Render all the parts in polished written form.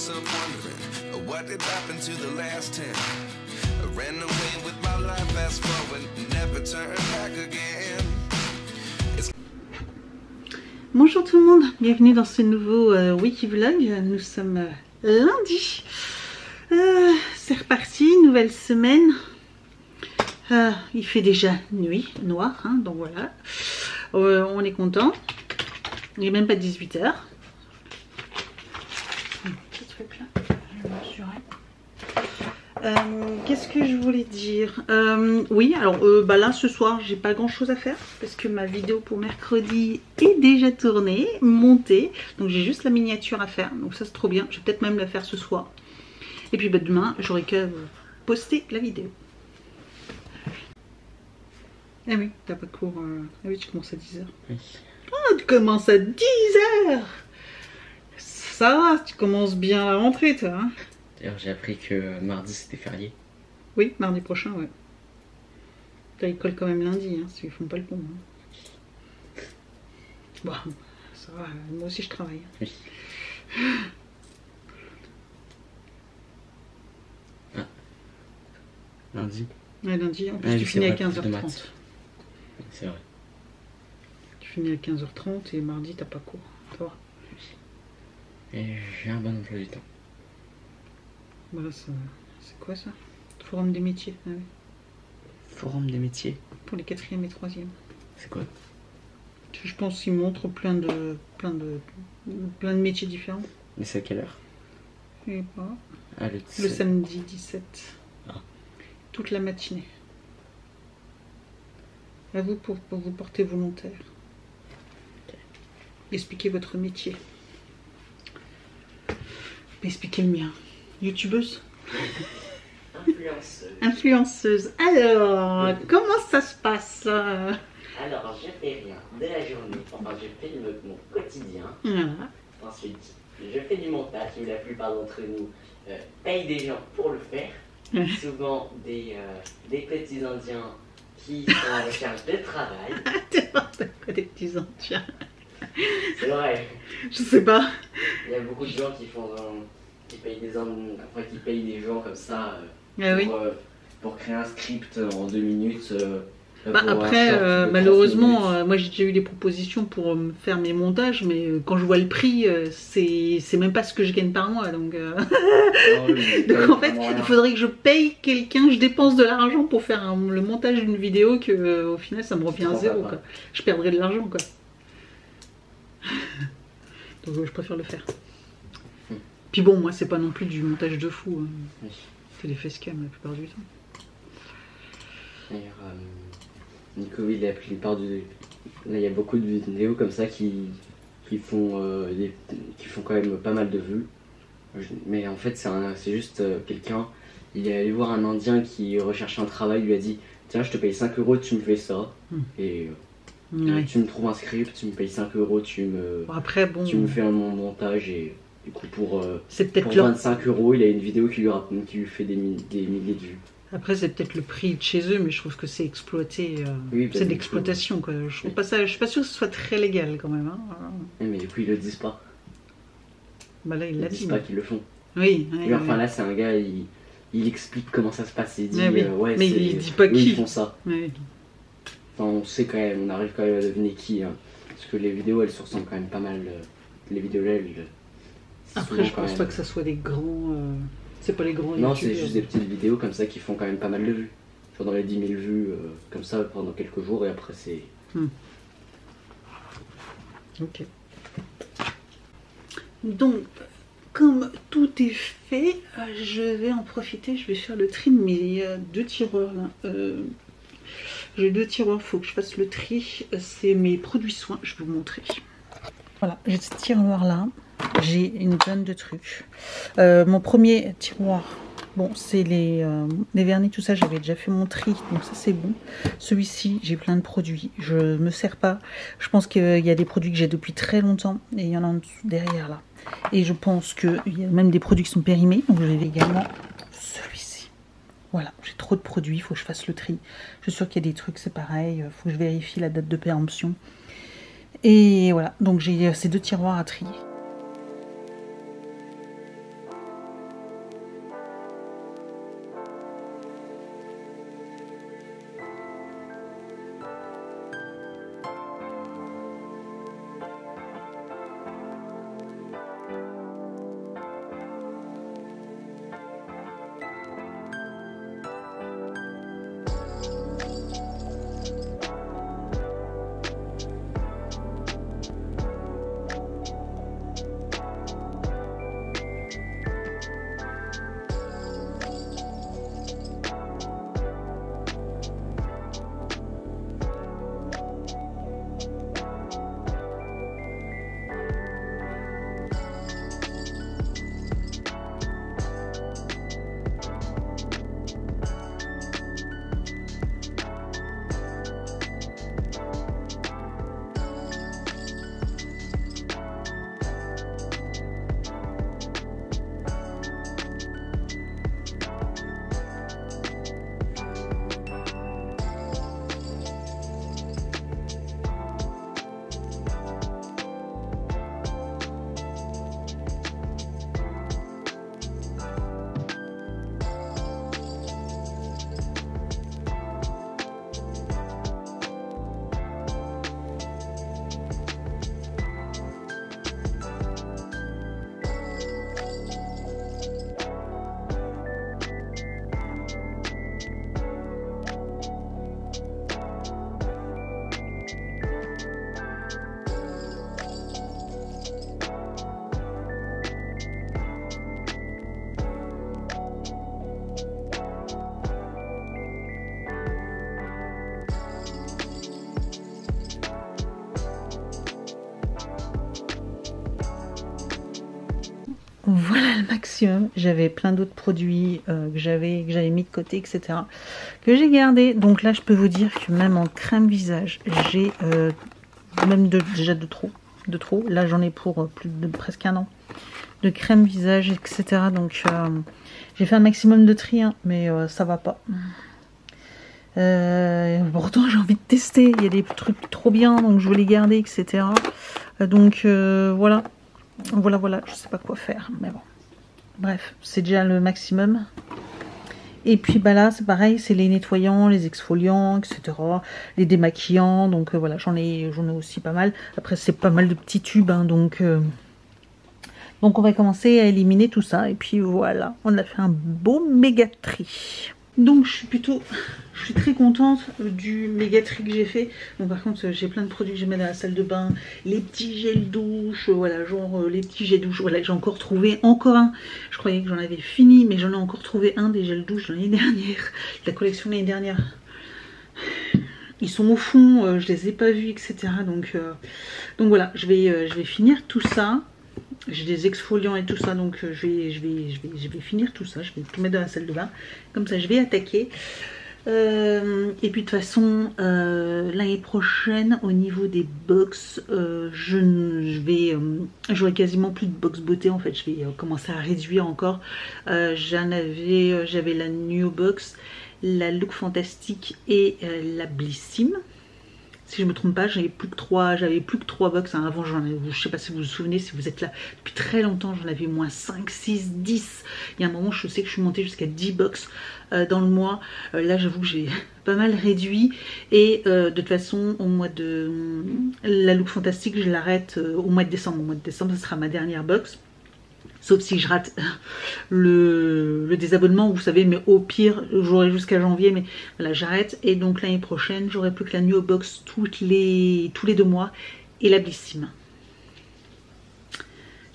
some wondering what did happen to the last 10. I ran away with my life, fast forward, never turn back again. Bonjour tout le monde, bienvenue dans ce nouveau Wikivlog. Nous sommes lundi. C'est reparti, nouvelle semaine. Il fait déjà nuit, noir, hein, donc voilà. On est content. Il n'est même pas 18 h. Qu'est-ce que je voulais dire? Oui, alors là ce soir j'ai pas grand chose à faire parce que ma vidéo pour mercredi est déjà tournée, montée, donc j'ai juste la miniature à faire, donc ça c'est trop bien. Je vais peut-être même la faire ce soir et puis demain j'aurai qu'à poster la vidéo. Ah oui, t'as pas cours. Ah oui, tu commences à 10 h. Oui. Ah, tu commences à 10 h. Ça va, tu commences bien la rentrée toi, hein. D'ailleurs, j'ai appris que mardi c'était férié. Oui, mardi prochain, ouais. T'as l'école quand même lundi, hein, ils font pas le pont. Hein. Bon, ça va, moi aussi je travaille. Oui. Ah. Lundi. Ouais, lundi, en plus tu finis à 15 h 30. C'est vrai. Tu finis à 15 h 30 et mardi t'as pas cours. Ça va. Et j'ai un bon emploi du temps. Voilà, c'est quoi ça? Forum des métiers. Ah oui. Forum des métiers. Pour les 4e et 3e. C'est quoi? Je pense qu'ils montrent plein de métiers différents. Mais c'est à quelle heure? Je sais pas. Ah, le samedi 17. Ah. Toute la matinée. À vous pour vous porter volontaire. Okay. Expliquez votre métier. Expliquez le mien. YouTubeuse. Influenceuse. Influenceuse. Alors, comment ça se passe? Alors, je fais rien de la journée. Enfin, je filme mon quotidien. Voilà. Ensuite, je fais du montage, où la plupart d'entre nous payent des gens pour le faire. Souvent des petits Indiens qui sont à la recherche de travail. T'es pas des petits Indiens. C'est vrai. Je sais pas. Il y a beaucoup de gens qui font... qui payent des gens comme ça pour créer un script en 2 minutes. Après, malheureusement, moi j'ai déjà eu des propositions pour me faire mes montages, mais quand je vois le prix, c'est même pas ce que je gagne par mois. Donc, donc en fait, il faudrait que je paye quelqu'un, je dépense de l'argent pour faire le montage d'une vidéo que au final ça me revient à zéro. Quoi. Je perdrais de l'argent quoi. Donc je préfère le faire. Puis bon, moi c'est pas non plus du montage de fou. Hein. Oui. C'est des facecam la plupart du temps. D'ailleurs, Nico, la plupart du... Là, il y a beaucoup de vidéos comme ça qui font quand même pas mal de vues. Mais en fait, c'est juste quelqu'un, il est allé voir un Indien qui recherchait un travail, il lui a dit « Tiens, je te paye 5 €, tu me fais ça. Et tu me trouves un script, tu me payes 5 €, tu me fais un montage et... Du coup, pour 25 €, il a une vidéo qui lui fait des milliers de vues. Après, c'est peut-être le prix de chez eux, mais je trouve que c'est exploité. Oui, c'est de l'exploitation, quoi. Je trouve pas ça. Je suis pas sûre que ce soit très légal, quand même. Hein. Mais du coup, ils le disent pas. Bah là, ils disent pas qu'ils le font. Oui. Oui, enfin, là, c'est un gars, il explique comment ça se passe. Il dit, mais il dit pas qui. Ils font ça. Oui. Enfin, on sait quand même, on arrive quand même à deviner qui. Hein, parce que les vidéos, elles se ressemblent quand même pas mal. Les vidéos là, après, je pense pas que ça soit des grands... C'est pas les grands Non, c'est juste des petites vidéos comme ça qui font quand même pas mal de vues. Genre dans les 10 000 vues, comme ça, pendant quelques jours, et après c'est... Ok. Donc, comme tout est fait, je vais en profiter, je vais faire le tri de mes 2 tiroirs là. J'ai 2 tiroirs, il faut que je fasse le tri. C'est mes produits soins, je vais vous montrer. Voilà, j'ai ce tiroir là. J'ai une tonne de trucs. Mon premier tiroir, bon, c'est les vernis, tout ça, j'avais déjà fait mon tri, donc ça c'est bon. Celui-ci, j'ai plein de produits. Je me sers pas. Je pense qu'il y a des produits que j'ai depuis très longtemps et il y en a en dessous derrière là. Et je pense qu'il y a même des produits qui sont périmés, donc je vais également celui-ci. Voilà, j'ai trop de produits, il faut que je fasse le tri. Je suis sûre qu'il y a des trucs, c'est pareil, il faut que je vérifie la date de péremption. Et voilà, donc j'ai ces 2 tiroirs à trier. un maximum. J'avais plein d'autres produits que j'avais mis de côté, etc. que j'ai gardé. Donc là, je peux vous dire que même en crème visage, j'ai même déjà de trop. Là, j'en ai pour plus de presque un an de crème visage, etc. Donc j'ai fait un maximum de tri, hein, mais ça va pas. Pourtant, j'ai envie de tester. Il y a des trucs trop bien, donc je veux les garder, etc. Donc voilà. Je sais pas quoi faire, mais bon. Bref, c'est déjà le maximum. Et puis bah là, c'est pareil, c'est les nettoyants, les exfoliants, etc. Les démaquillants, donc voilà, j'en ai aussi pas mal. Après, c'est pas mal de petits tubes, hein, donc on va commencer à éliminer tout ça. Et puis voilà, on a fait un beau méga tri. Donc je suis très contente du méga tri que j'ai fait. Bon, par contre, j'ai plein de produits que je mets dans la salle de bain, les petits gels douche, voilà, genre les petits gels douche. Voilà, j'ai encore trouvé un. Je croyais que j'en avais fini, mais j'en ai encore trouvé un des gels douche l'année dernière, la collection l'année dernière. Ils sont au fond, je les ai pas vus, etc. Donc voilà, je vais finir tout ça. J'ai des exfoliants et tout ça, donc je vais finir tout ça. Je vais tout mettre dans la salle de bain. Comme ça, je vais attaquer. Et puis de toute façon, l'année prochaine, au niveau des box, j'aurai quasiment plus de box beauté. En fait, je vais commencer à réduire encore. J'avais la New Box, la Look Fantastique et la Blissim. Si je me trompe pas, j'avais plus que 3 box, hein. Avant, je sais pas si vous vous souvenez, si vous êtes là depuis très longtemps, j'en avais au moins 5, 6, 10. Il y a un moment, je sais que je suis montée jusqu'à 10 box dans le mois. Là, j'avoue que j'ai pas mal réduit. Et de toute façon, au mois de la Look Fantastique, je l'arrête au mois de décembre. Au mois de décembre, ce sera ma dernière box. Sauf si je rate le désabonnement, vous savez, mais au pire, j'aurai jusqu'à janvier, mais voilà, j'arrête. Et donc l'année prochaine, j'aurai plus que la New Box tous les 2 mois et la Blissim.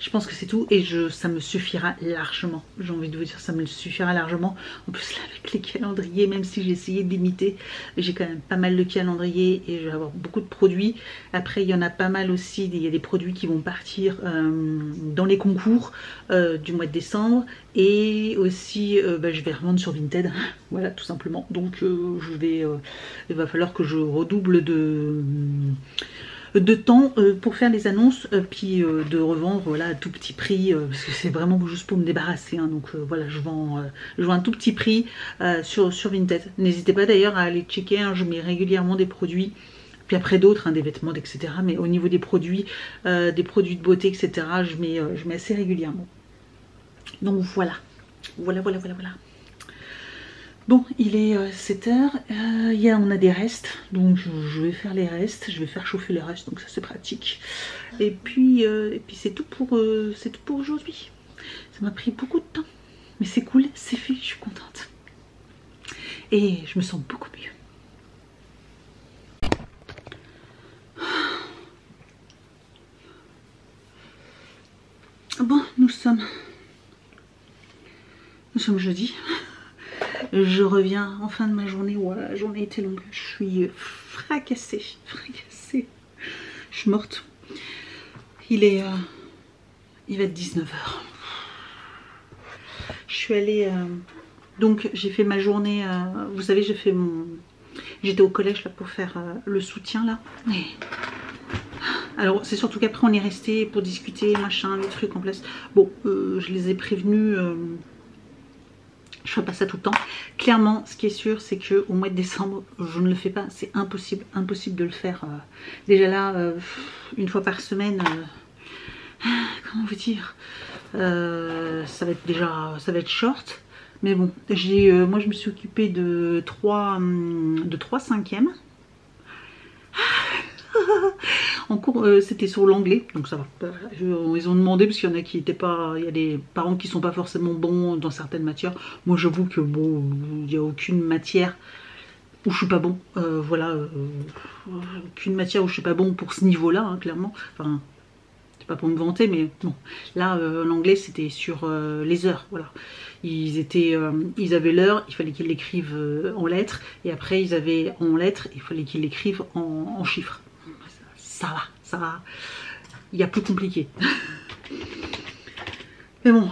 Je pense que c'est tout et ça me suffira largement. J'ai envie de vous dire, ça me suffira largement. En plus, là, avec les calendriers, même si j'ai essayé de limiter, j'ai quand même pas mal de calendriers et je vais avoir beaucoup de produits. Après, il y en a pas mal aussi. Il y a des produits qui vont partir dans les concours du mois de décembre. Et aussi, je vais revendre sur Vinted. Voilà, tout simplement. Donc, il va falloir que je redouble de temps pour faire les annonces, puis de revendre voilà, à tout petit prix, parce que c'est vraiment juste pour me débarrasser, hein, donc voilà, je vends un tout petit prix sur Vinted. N'hésitez pas d'ailleurs à aller checker, hein, je mets régulièrement des produits, puis après d'autres, hein, des vêtements, etc. Mais au niveau des produits de beauté, etc., je mets assez régulièrement. Donc voilà. Bon, il est 7h, on a des restes, donc je vais faire les restes, je vais faire chauffer les restes, donc ça c'est pratique. Et puis c'est tout pour aujourd'hui. Ça m'a pris beaucoup de temps, mais c'est cool, c'est fait, je suis contente. Et je me sens beaucoup mieux. Bon, nous sommes jeudi. Je reviens en fin de ma journée. Voilà, la journée était longue. Je suis fracassée. Je suis morte. Il va être 19h. Je suis allée... donc j'ai fait ma journée... vous savez, j'étais au collège là pour faire le soutien là. Et... alors c'est surtout qu'après on est resté pour discuter, machin, les trucs en place. Bon, je les ai prévenus... je ferai pas ça tout le temps. Clairement, ce qui est sûr, c'est que au mois de décembre, je ne le fais pas. C'est impossible de le faire. Déjà là, une fois par semaine, comment vous dire, ça va être short. Mais bon, moi je me suis occupée de 3 cinquièmes. En cours, c'était sur l'anglais, donc ça va. Ils ont demandé parce qu'il y en a qui n'étaient pas. Il y a des parents qui sont pas forcément bons dans certaines matières. Moi, j'avoue que bon, il n'y a aucune matière où je suis pas bon. Voilà, aucune matière où je suis pas bon pour ce niveau-là, hein, clairement. Enfin, c'est pas pour me vanter, mais bon. Là, l'anglais, c'était sur les heures. Voilà, ils avaient l'heure, il fallait qu'ils l'écrivent en lettres, et après ils avaient en lettres, il fallait qu'ils l'écrivent en chiffres. Ça va, il y a plus compliqué. Mais bon,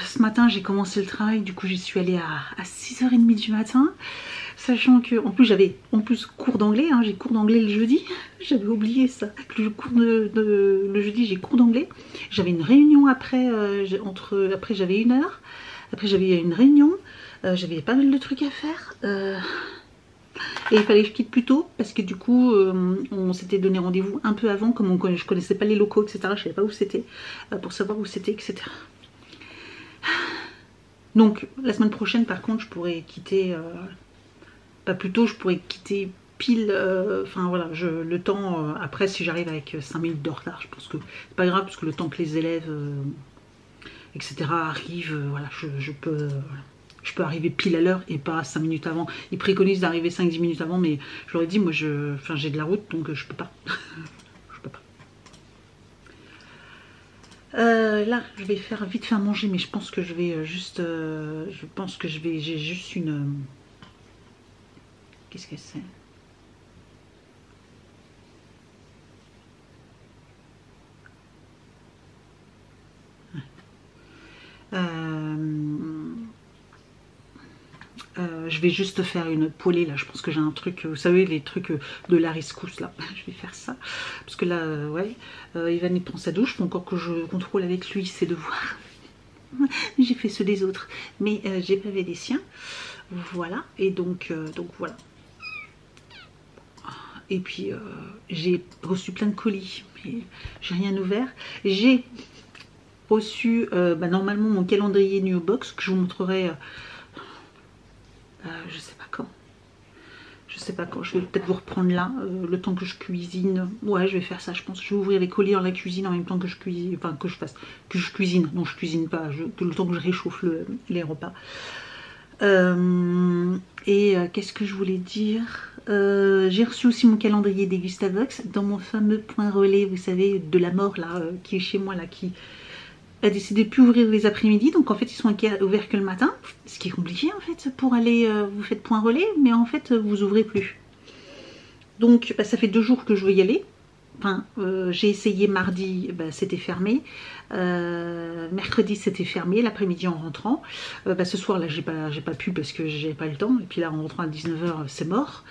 Ce matin j'ai commencé le travail, du coup j'y suis allée à 6h30 du matin. Sachant que, en plus j'avais cours d'anglais, hein, j'ai cours d'anglais le jeudi, j'avais oublié ça. Le jeudi j'ai cours d'anglais. J'avais une réunion après, après j'avais 1 heure, après j'avais une réunion, j'avais pas mal de trucs à faire. Et il fallait que je quitte plus tôt parce que du coup on s'était donné rendez-vous un peu avant, comme je connaissais pas les locaux, etc. Je savais pas où c'était, pour savoir où c'était, etc. Donc la semaine prochaine par contre je pourrais quitter, pas plus tôt, je pourrais quitter pile, enfin voilà, le temps, après si j'arrive avec 5 minutes de retard, je pense que c'est pas grave parce que le temps que les élèves, etc. arrivent, voilà, je peux arriver pile à l'heure et pas 5 minutes avant. Ils préconisent d'arriver 5-10 minutes avant, mais je leur ai dit, moi j'ai de la route donc je peux pas. Je peux pas. Là, je vais vite faire manger, mais je pense que je vais juste, j'ai juste une, qu'est-ce que c'est? Je vais juste faire une poêlée là, je pense que j'ai un truc, vous savez les trucs de la rescousse là, je vais faire ça, parce que là, ouais, Ivan il prend sa douche, faut encore que je contrôle avec lui ses devoirs. J'ai fait ceux des autres, mais j'ai pas fait des siens, voilà, et donc voilà. Et puis j'ai reçu plein de colis, mais j'ai rien ouvert. J'ai reçu normalement mon calendrier New Box que je vous montrerai. Je sais pas quand. Je sais pas quand. Je vais peut-être vous reprendre là, le temps que je cuisine. Ouais, je vais faire ça, je pense. Je vais ouvrir les colis dans la cuisine en même temps que je cuisine. Enfin, que je cuisine. Non, je cuisine pas. Le temps que je réchauffe les repas. Qu'est-ce que je voulais dire? J'ai reçu aussi mon calendrier des Gustavox dans mon fameux point relais, vous savez, de la mort là, qui est chez moi là, qui a décidé de plus ouvrir les après-midi, donc en fait ils sont ouverts que le matin, ce qui est compliqué en fait pour aller, vous faites point relais, mais en fait vous ouvrez plus. Donc ça fait 2 jours que je veux y aller. Enfin, j'ai essayé mardi, c'était fermé. Mercredi c'était fermé, l'après-midi en rentrant. Ce soir là j'ai pas pu parce que j'avais pas le temps. Et puis là en rentrant à 19 h c'est mort.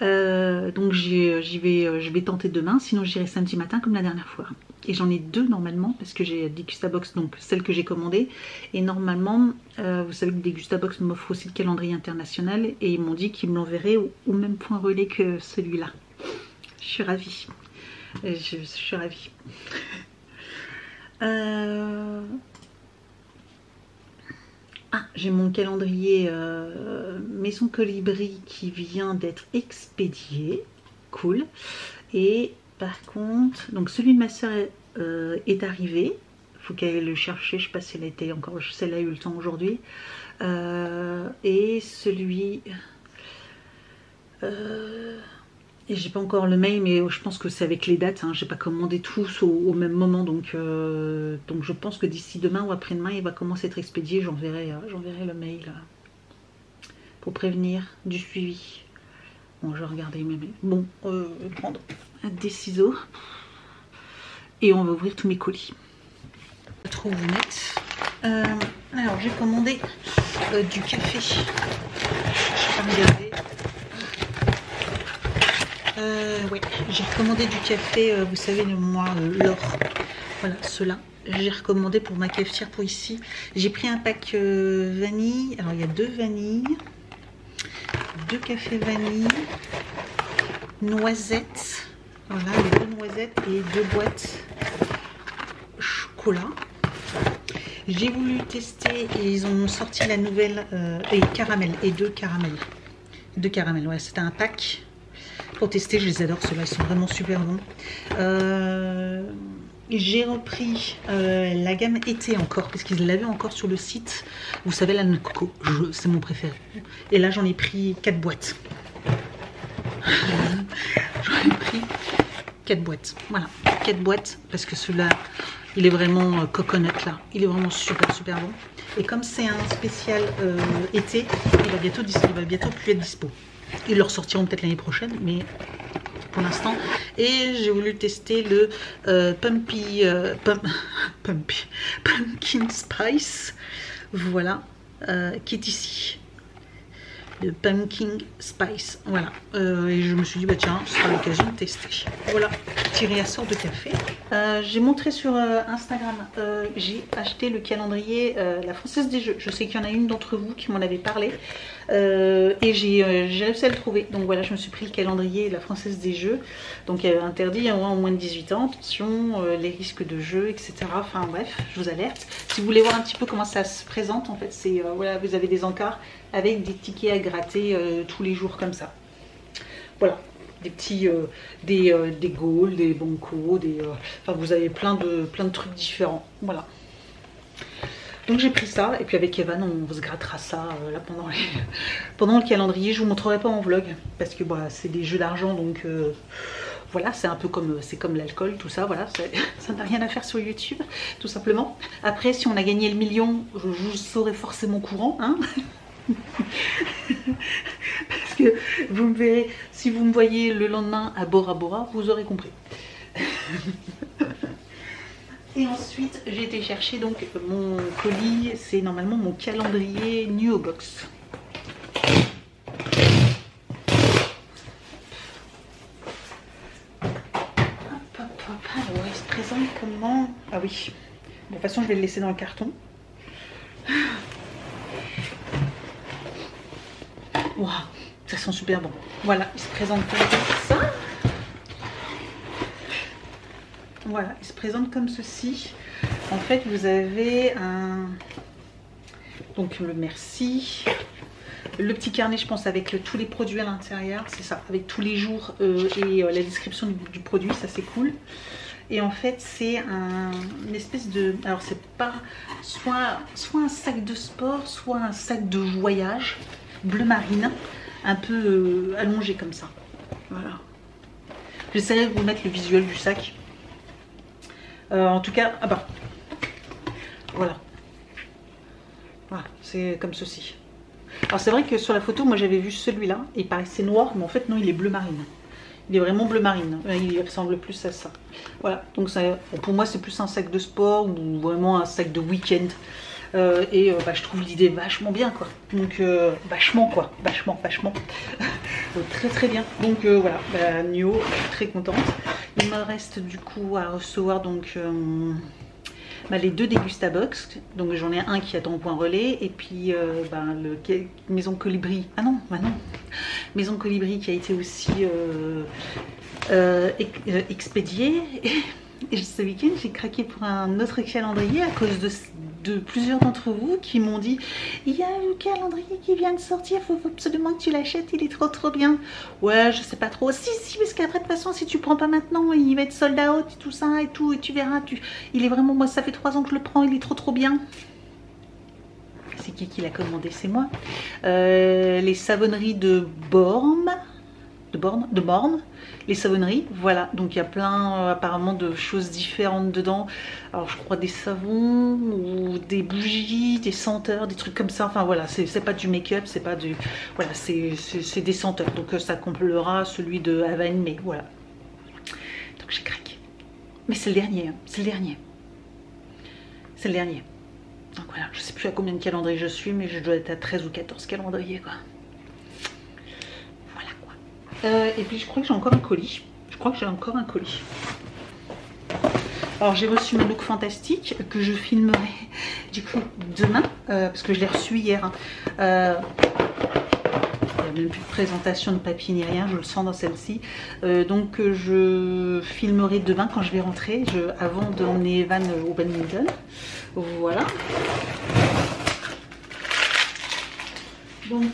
Donc je vais tenter demain, sinon j'irai samedi matin comme la dernière fois. Et j'en ai 2 normalement parce que j'ai des Gustabox, donc celle que j'ai commandée. Et normalement, vous savez que des Gustabox m'offrent aussi le calendrier international et ils m'ont dit qu'ils me l'enverraient au même point relais que celui-là. Je suis ravie. Je suis ravie. J'ai mon calendrier Maison Colibri qui vient d'être expédié. Cool. Et par contre, donc celui de ma soeur est arrivé. Il faut qu'elle aille le chercher. Je ne sais pas si elle a été encore. Si elle a eu le temps aujourd'hui. Et celui. Et j'ai pas encore le mail, mais je pense que c'est avec les dates, hein. J'ai pas commandé tous au même moment, donc je pense que d'ici demain ou après-demain il va commencer à être expédié. J'enverrai le mail pour prévenir du suivi. Bon, je vais regarder mes mails. Bon, prendre des ciseaux et on va ouvrir tous mes colis. Pas trop vous mettre. Alors j'ai commandé du café. Je vais pas regarder. Ouais, j'ai recommandé du café, vous savez, moi, l'or. Voilà, ceux-là. J'ai recommandé pour ma cafetière pour ici. J'ai pris un pack vanille. Alors, il y a 2 vanilles, 2 cafés vanille, noisettes. Voilà, les 2 noisettes et 2 boîtes chocolat. J'ai voulu tester et ils ont sorti la nouvelle et caramel et 2 caramels. 2 caramels, ouais, c'était un pack. Pour tester, je les adore, ceux-là, ils sont vraiment super bons. J'ai repris la gamme été encore, parce qu'ils l'avaient encore sur le site. Vous savez, la noix de coco, c'est mon préféré. Et là, j'en ai pris 4 boîtes. J'en ai pris 4 boîtes. Voilà, 4 boîtes, parce que celui-là, il est vraiment coconut, là. Il est vraiment super, super bon. Et comme c'est un spécial été, il va bientôt plus être dispo. Ils le ressortiront peut-être l'année prochaine, mais pour l'instant. Et j'ai voulu tester le Pumpkin Spice, voilà, qui est ici. Le Pumpkin Spice, voilà. Et je me suis dit, bah tiens, ce sera l'occasion de tester. Voilà, petit réassort de café. J'ai montré sur Instagram, j'ai acheté le calendrier La Française des Jeux. Je sais qu'il y en a une d'entre vous qui m'en avait parlé. Et j'ai réussi à le trouver. Donc voilà, je me suis pris le calendrier La Française des Jeux. Donc interdit en moins de 18 ans, attention, les risques de jeu, etc. Enfin bref, je vous alerte. Si vous voulez voir un petit peu comment ça se présente, en fait, c'est voilà, vous avez des encarts avec des tickets à gratter tous les jours comme ça. Voilà, des petits, des Gaules, des Banco, enfin vous avez plein de trucs différents. Voilà. Donc j'ai pris ça et puis avec Evan on se grattera ça là pendant le calendrier. Je vous montrerai pas en vlog parce que bah, c'est des jeux d'argent donc voilà, c'est un peu comme l'alcool, tout ça, voilà, ça n'a rien à faire sur YouTube, tout simplement. Après, si on a gagné le million, je vous serai forcément courant, hein. Parce que vous me verrez, si vous me voyez le lendemain à Bora Bora, vous aurez compris. Et ensuite, j'ai été chercher donc mon colis, c'est normalement mon calendrier New Box. Alors, il se présente comment? Ah oui, bon, de toute façon, je vais le laisser dans le carton. Waouh, ça sent super bon. Voilà, il se présente comme ça. Voilà, il se présente comme ceci. En fait, vous avez donc le merci, le petit carnet, je pense, avec tous les produits à l'intérieur, c'est ça, avec tous les jours et la description du produit, ça c'est cool. Et en fait, c'est une espèce de, alors c'est pas soit un sac de sport, soit un sac de voyage bleu marine, un peu allongé comme ça. Voilà. J'essaierai de vous mettre le visuel du sac. En tout cas, ah bah, voilà. Voilà, c'est comme ceci. Alors c'est vrai que sur la photo, moi j'avais vu celui-là, il paraissait noir, mais en fait non, il est bleu marine. Il est vraiment bleu marine, il ressemble plus à ça. Voilà, donc ça, pour moi c'est plus un sac de sport ou vraiment un sac de week-end. Bah, je trouve l'idée vachement bien quoi. Donc vachement. Très très bien. Donc voilà, bah, Nio, je suis très contente. Il me reste du coup à recevoir donc bah, les 2 Dégustabox. Donc j'en ai un qui attend au point relais et puis bah, le Maison Colibri. Ah non, bah non. Maison Colibri qui a été aussi expédié. Et ce week-end, j'ai craqué pour un autre calendrier à cause de plusieurs d'entre vous qui m'ont dit « Il y a le calendrier qui vient de sortir, il faut absolument que tu l'achètes, il est trop bien. » Ouais, je sais pas trop. Si, parce qu'après, de toute façon, si tu prends pas maintenant, il va être sold out et tout ça et tout, et tu verras. Il est vraiment, moi, ça fait 3 ans que je le prends, il est trop bien. C'est qui l'a commandé? C'est moi. Les savonneries de Born. Les savonneries, voilà, donc il y a plein apparemment de choses différentes dedans. Alors je crois des savons ou des bougies, des senteurs, des trucs comme ça. Enfin voilà, c'est pas du make-up, c'est pas du, voilà, c'est des senteurs. Donc ça complera celui de Haven, mais voilà. Donc j'ai craqué. Mais c'est le dernier, hein. C'est le dernier. C'est le dernier. Donc voilà, je sais plus à combien de calendriers je suis, mais je dois être à 13 ou 14 calendriers quoi. Et puis je crois que j'ai encore un colis. Alors j'ai reçu ma look fantastique que je filmerai du coup demain parce que je l'ai reçu hier. Il n'y a même plus de présentation de papier ni rien, je le sens dans celle-ci. Donc je filmerai demain quand je vais rentrer, avant d'emmener Evan au badminton. Voilà. Donc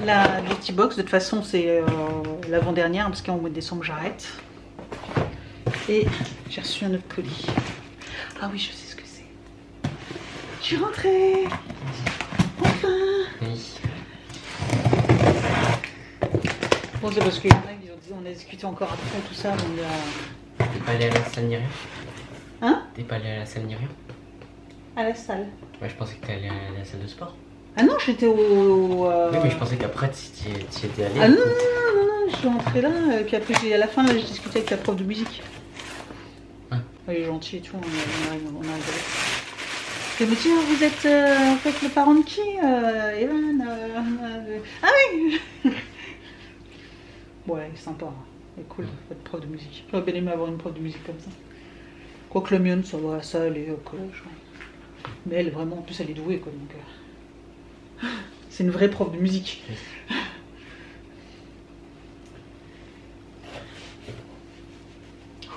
la Beauty Box, de toute façon c'est l'avant-dernière parce qu'en mois de décembre j'arrête. Et j'ai reçu un autre colis. Ah oui, je sais ce que c'est. Je suis rentrée. Enfin. Oui. Bon, c'est parce qu'il y en a qui ont dit on a discuté encore après tout ça. Donc, T'es pas allé à la salle ni rien? Hein? T'es pas allé à la salle ni rien? À la salle. Ouais, je pensais que t'allais à la salle de sport. Ah non, j'étais au... Oui, mais je pensais qu'après tu y étais allé. Ah non, je suis rentrée là, et puis après à la fin là, j'ai discuté avec la prof de musique. Ah. Elle est gentille et tout, on a rigolé. Elle me dit, ah, vous êtes en fait le parent de qui Evan Ah oui. Ouais, elle est sympa, elle est cool, votre prof de musique. J'aurais bien aimé avoir une prof de musique comme ça. Quoique la mienne, ça va, ça elle est au collège. Mais elle, vraiment, en plus, elle est douée, quoi. Donc, c'est une vraie prof de musique.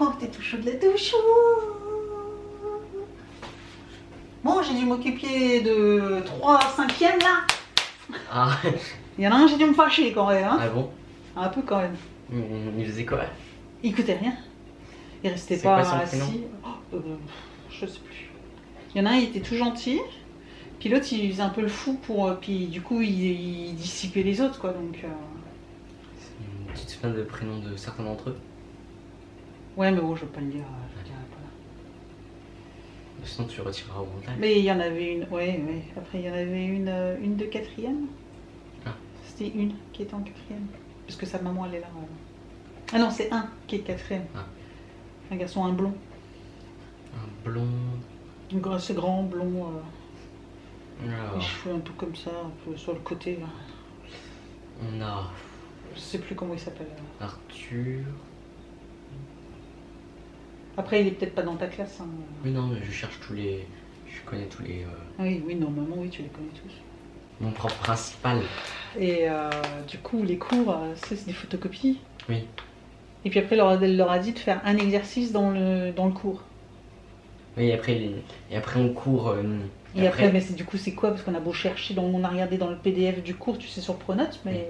Oh, t'es tout chaud de la douche. Bon, j'ai dû m'occuper de 3 5e là. Ah, Il y en a un, j'ai dû me fâcher quand même. Hein. ah bon? Un peu quand même. Il faisait quoi? Il écoutait rien. Il restait C'est pas quoi son assis. prénom? Je sais plus. Il y en a un, il était tout gentil. Puis l'autre, il faisait un peu le fou pour. Puis du coup, il dissipait les autres, quoi. Donc. Tu te souviens de prénoms de certains d'entre eux? Ouais, mais bon, je veux pas le dire. Je le dirai pas là. Sinon, tu retireras au montage. Mais il y en avait une. Ouais. Après, il y en avait une de 4e. Ah. C'était une qui était en 4e. Parce que sa maman, elle est là. Ah non, c'est un qui est 4e. Ah. Un garçon, un blond. Un blond. Assez grand, blond. Alors, Les cheveux un peu comme ça, un peu sur le côté. Là. on a Je sais plus comment il s'appelle. Arthur. Après, il est peut-être pas dans ta classe. Hein. Mais non, mais je cherche tous les. Je connais tous les. Oui, normalement, oui, tu les connais tous. Mon prof principal. Et du coup, les cours, c'est des photocopies. Oui. Et puis après, elle leur a dit de faire un exercice dans le cours. Oui, et après on court. Et après, mais du coup, c'est quoi? Parce qu'on a beau chercher, on a regardé dans le PDF du cours, tu sais, sur Pronote, mais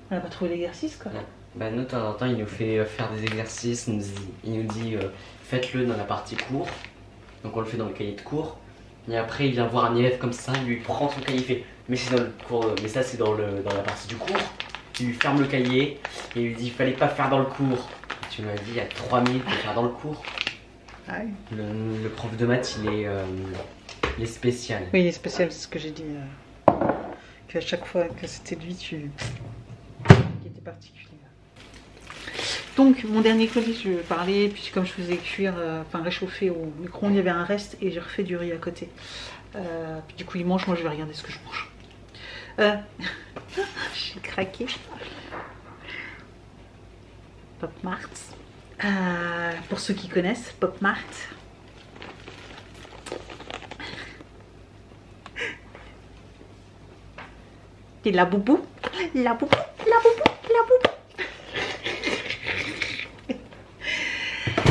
on n'a pas trouvé l'exercice, quoi. Non. Bah, nous, de temps en temps, il nous fait faire des exercices. Il nous dit faites-le dans la partie cours. Donc, on le fait dans le cahier de cours. Et après, il vient voir un élève comme ça, il lui prend son cahier, il fait mais c'est dans le cours, mais ça, c'est dans la partie du cours. Il lui ferme le cahier et il lui dit il fallait pas faire dans le cours. Et tu m'as dit il y a 3 minutes de faire dans le cours. Ah oui. Le prof de maths, il est spécial. Oui, il est spécial, c'est ce que j'ai dit. Qu'à chaque fois que c'était lui, qui était particulier. Donc, mon dernier colis, je parlais, puis comme je faisais cuire, réchauffer au micro-ondes, il y avait un reste et j'ai refait du riz à côté. Puis du coup, il mange, moi je vais regarder ce que je mange. J'ai craqué. Pop Mart. Pour ceux qui connaissent, Pop Mart. Et la boubou, la boubou, la boubou, la boubou.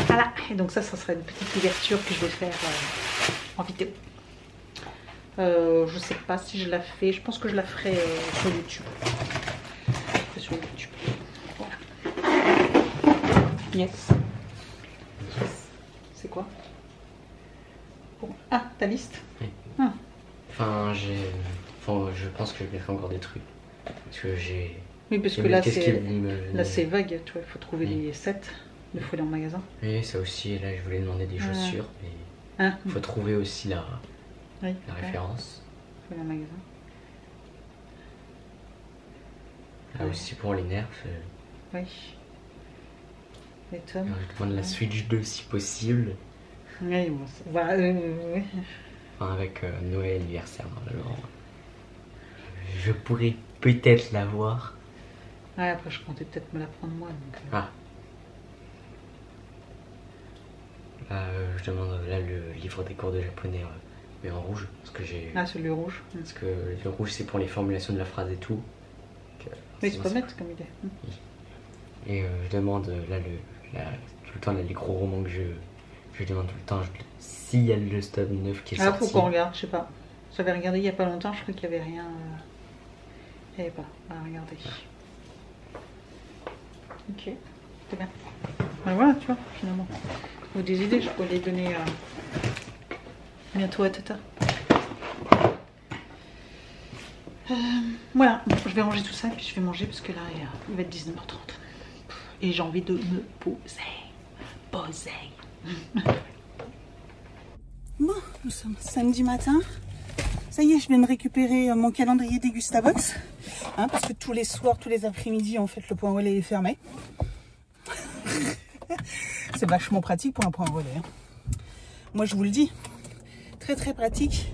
Voilà, et donc ça sera une petite ouverture que je vais faire en vidéo. Je sais pas si je la fais, je pense que je la ferai sur YouTube. Sur YouTube. Voilà. Yes. C'est quoi? Bon. Ah, ta liste? Oui. Ah. Je pense que je mettrai encore des trucs. Parce que j'ai. Oui, parce que là c'est vague, tu vois, il faut trouver les 7. Il faut aller en magasin. Oui, ça aussi, là je voulais demander des chaussures, mais il faut trouver aussi la référence. Il faut aller en magasin. Là aussi pour les nerfs. Oui. Les tomes. Je demande la Switch 2 si possible. Oui, bon, oui. Enfin, avec Noël, anniversaire, alors. Je pourrais peut-être l'avoir. Ouais, après je comptais peut-être me la prendre moi. Donc, Ah. Là, je demande le livre des cours de japonais, mais en rouge, parce que j'ai. Ah, celui rouge. Parce que le rouge c'est pour les formulations de la phrase et tout. Oui, c'est pas bête comme idée. Et je demande tout le temps les gros romans que je demande tout le temps. S'il y a le stade 9 qui est sorti. Ah, faut qu'on regarde, je sais pas. J'avais regardé il y a pas longtemps, je crois qu'il y avait rien. Il n'y avait pas à regarder. Ok, c'est bien. Ben voilà, tu vois, finalement. Ou des idées, je peux les donner bientôt à Tata. Voilà, bon, je vais ranger tout ça et puis je vais manger parce que là il va être 19h30. Et j'ai envie de me poser. Bon, nous sommes samedi matin. Ça y est, je viens de récupérer mon calendrier Dégustabox. Hein, parce que tous les soirs, tous les après-midi, en fait, le point relais est fermé. C'est vachement pratique pour un point relais. Hein. Moi, je vous le dis, très très pratique.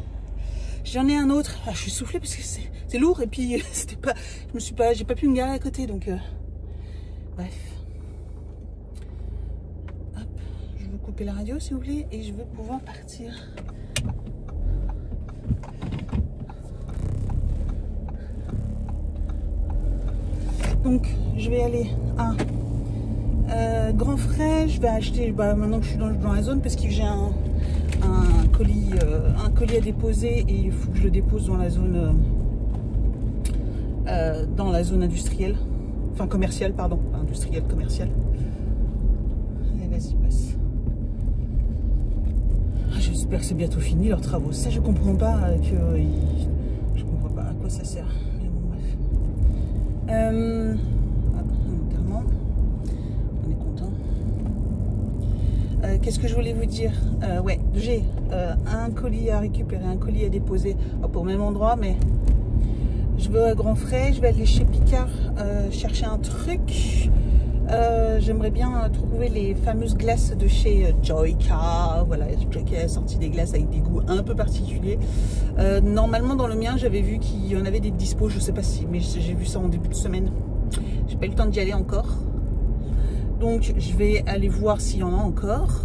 J'en ai un autre. Ah, je suis soufflée parce que c'est lourd et puis c'était pas, j'ai pas pu me garer à côté, donc bref. Hop, je vais couper la radio s'il vous plaît et je vais pouvoir partir. Donc, je vais aller à Grand Frais. Je vais acheter, maintenant que je suis dans la zone, parce que j'ai un colis à déposer et il faut que je le dépose dans la zone industrielle. Enfin, commerciale, pardon. Pas industrielle, commerciale. Allez, vas-y, passe. J'espère que c'est bientôt fini leurs travaux. Ça, je comprends pas je comprends pas à quoi ça sert. Mais bon, bref. Clairement, on est content. Qu'est-ce que je voulais vous dire? Ouais, j'ai un colis à récupérer, un colis à déposer, pas au même endroit, mais je vais à Grand Frais, je vais aller chez Picard chercher un truc. J'aimerais bien trouver les fameuses glaces de chez Joyka. Voilà, Joyka a sorti des glaces avec des goûts un peu particuliers. Normalement, dans le mien, j'avais vu qu'il y en avait des dispos, je sais pas si, mais j'ai vu ça en début de semaine. J'ai pas eu le temps d'y aller encore. Donc, je vais aller voir s'il y en a encore.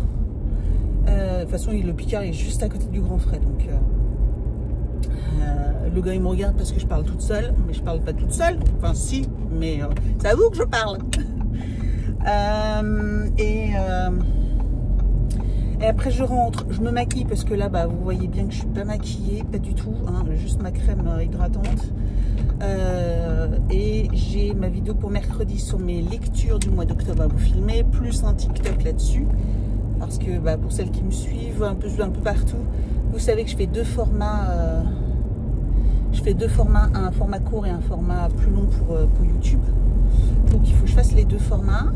De toute façon, le Picard est juste à côté du Grand Frais. Donc, le gars, il me regarde parce que je parle toute seule. Mais je parle pas toute seule. Enfin, si, mais c'est à vous que je parle. Et après je rentre, je me maquille parce que là vous voyez bien que je suis pas maquillée, pas du tout, hein, juste ma crème hydratante. Et j'ai ma vidéo pour mercredi sur mes lectures du mois d'octobre à vous filmer, plus un TikTok là-dessus, parce que pour celles qui me suivent un peu partout, vous savez que je fais deux formats. Un format court et un format plus long pour YouTube. Donc il faut que je fasse les deux formats.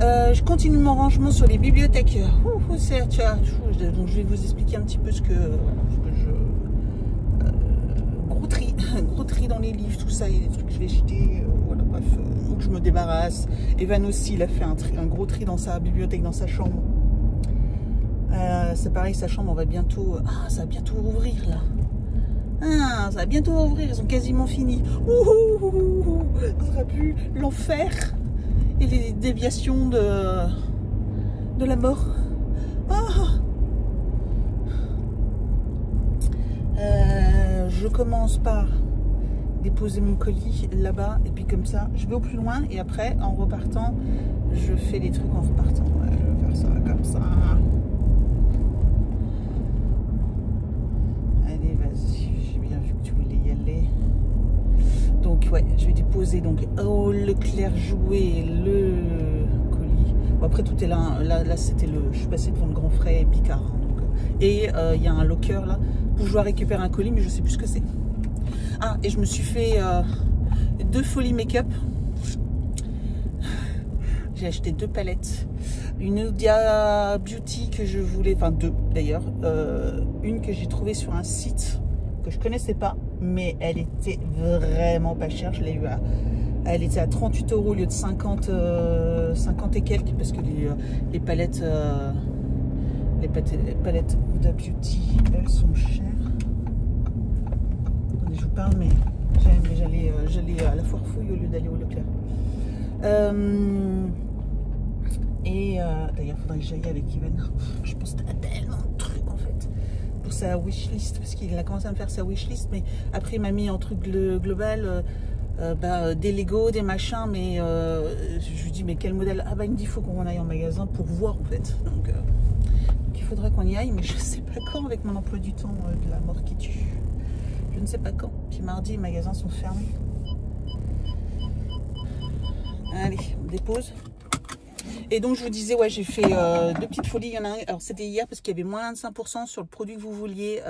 Je continue mon rangement sur les bibliothèques. Donc je vais vous expliquer un petit peu gros tri dans les livres, tout ça, il y a des trucs que je vais jeter, voilà, bref, donc je me débarrasse. Evan aussi, il a fait un gros tri dans sa bibliothèque, dans sa chambre. C'est pareil, sa chambre, on va bientôt, ça va bientôt rouvrir là. Ça va bientôt rouvrir, ils ont quasiment fini. Ce sera plus l'enfer et les déviations de la mort. Je commence par déposer mon colis là-bas et puis comme ça, je vais au plus loin et après, en repartant, je fais des trucs en repartant. Ouais, je vais faire ça comme ça. Allez, vas-y, j'ai bien vu que tu voulais y aller. Donc ouais, je vais déposer donc au Leclerc Jouet le colis. Bon, après tout est là, hein. Là c'était je suis passée devant le Grand Frais et Picard. Hein, donc, et il y a un locker là où je dois récupérer un colis mais je sais plus ce que c'est. Et je me suis fait 2 folies make-up. J'ai acheté 2 palettes. Une Udia Beauty que je voulais, enfin 2 d'ailleurs. Une que j'ai trouvée sur un site que je connaissais pas, mais elle était vraiment pas chère. Je l'ai eu elle était à 38 € au lieu de 50 et quelques, parce que les palettes Udia Beauty, elles sont chères. Attendez, je vous parle, mais j'allais à la foire fouille au lieu d'aller au Leclerc. D'ailleurs, il faudrait que j'aille avec Ivan. Je pense à tellement de trucs en fait pour sa wishlist, parce qu'il a commencé à me faire sa wishlist, mais après il m'a mis en truc global, des Lego, des machins, mais je lui dis mais quel modèle? Il me dit il faut qu'on aille en magasin pour voir en fait. Donc il faudrait qu'on y aille, mais je sais pas quand avec mon emploi du temps de la mort qui tue. Je ne sais pas quand. Puis mardi les magasins sont fermés. Allez, on dépose. Et donc je vous disais, ouais, j'ai fait 2 petites folies. Il y en a un, alors c'était hier parce qu'il y avait moins 25% sur le produit que vous vouliez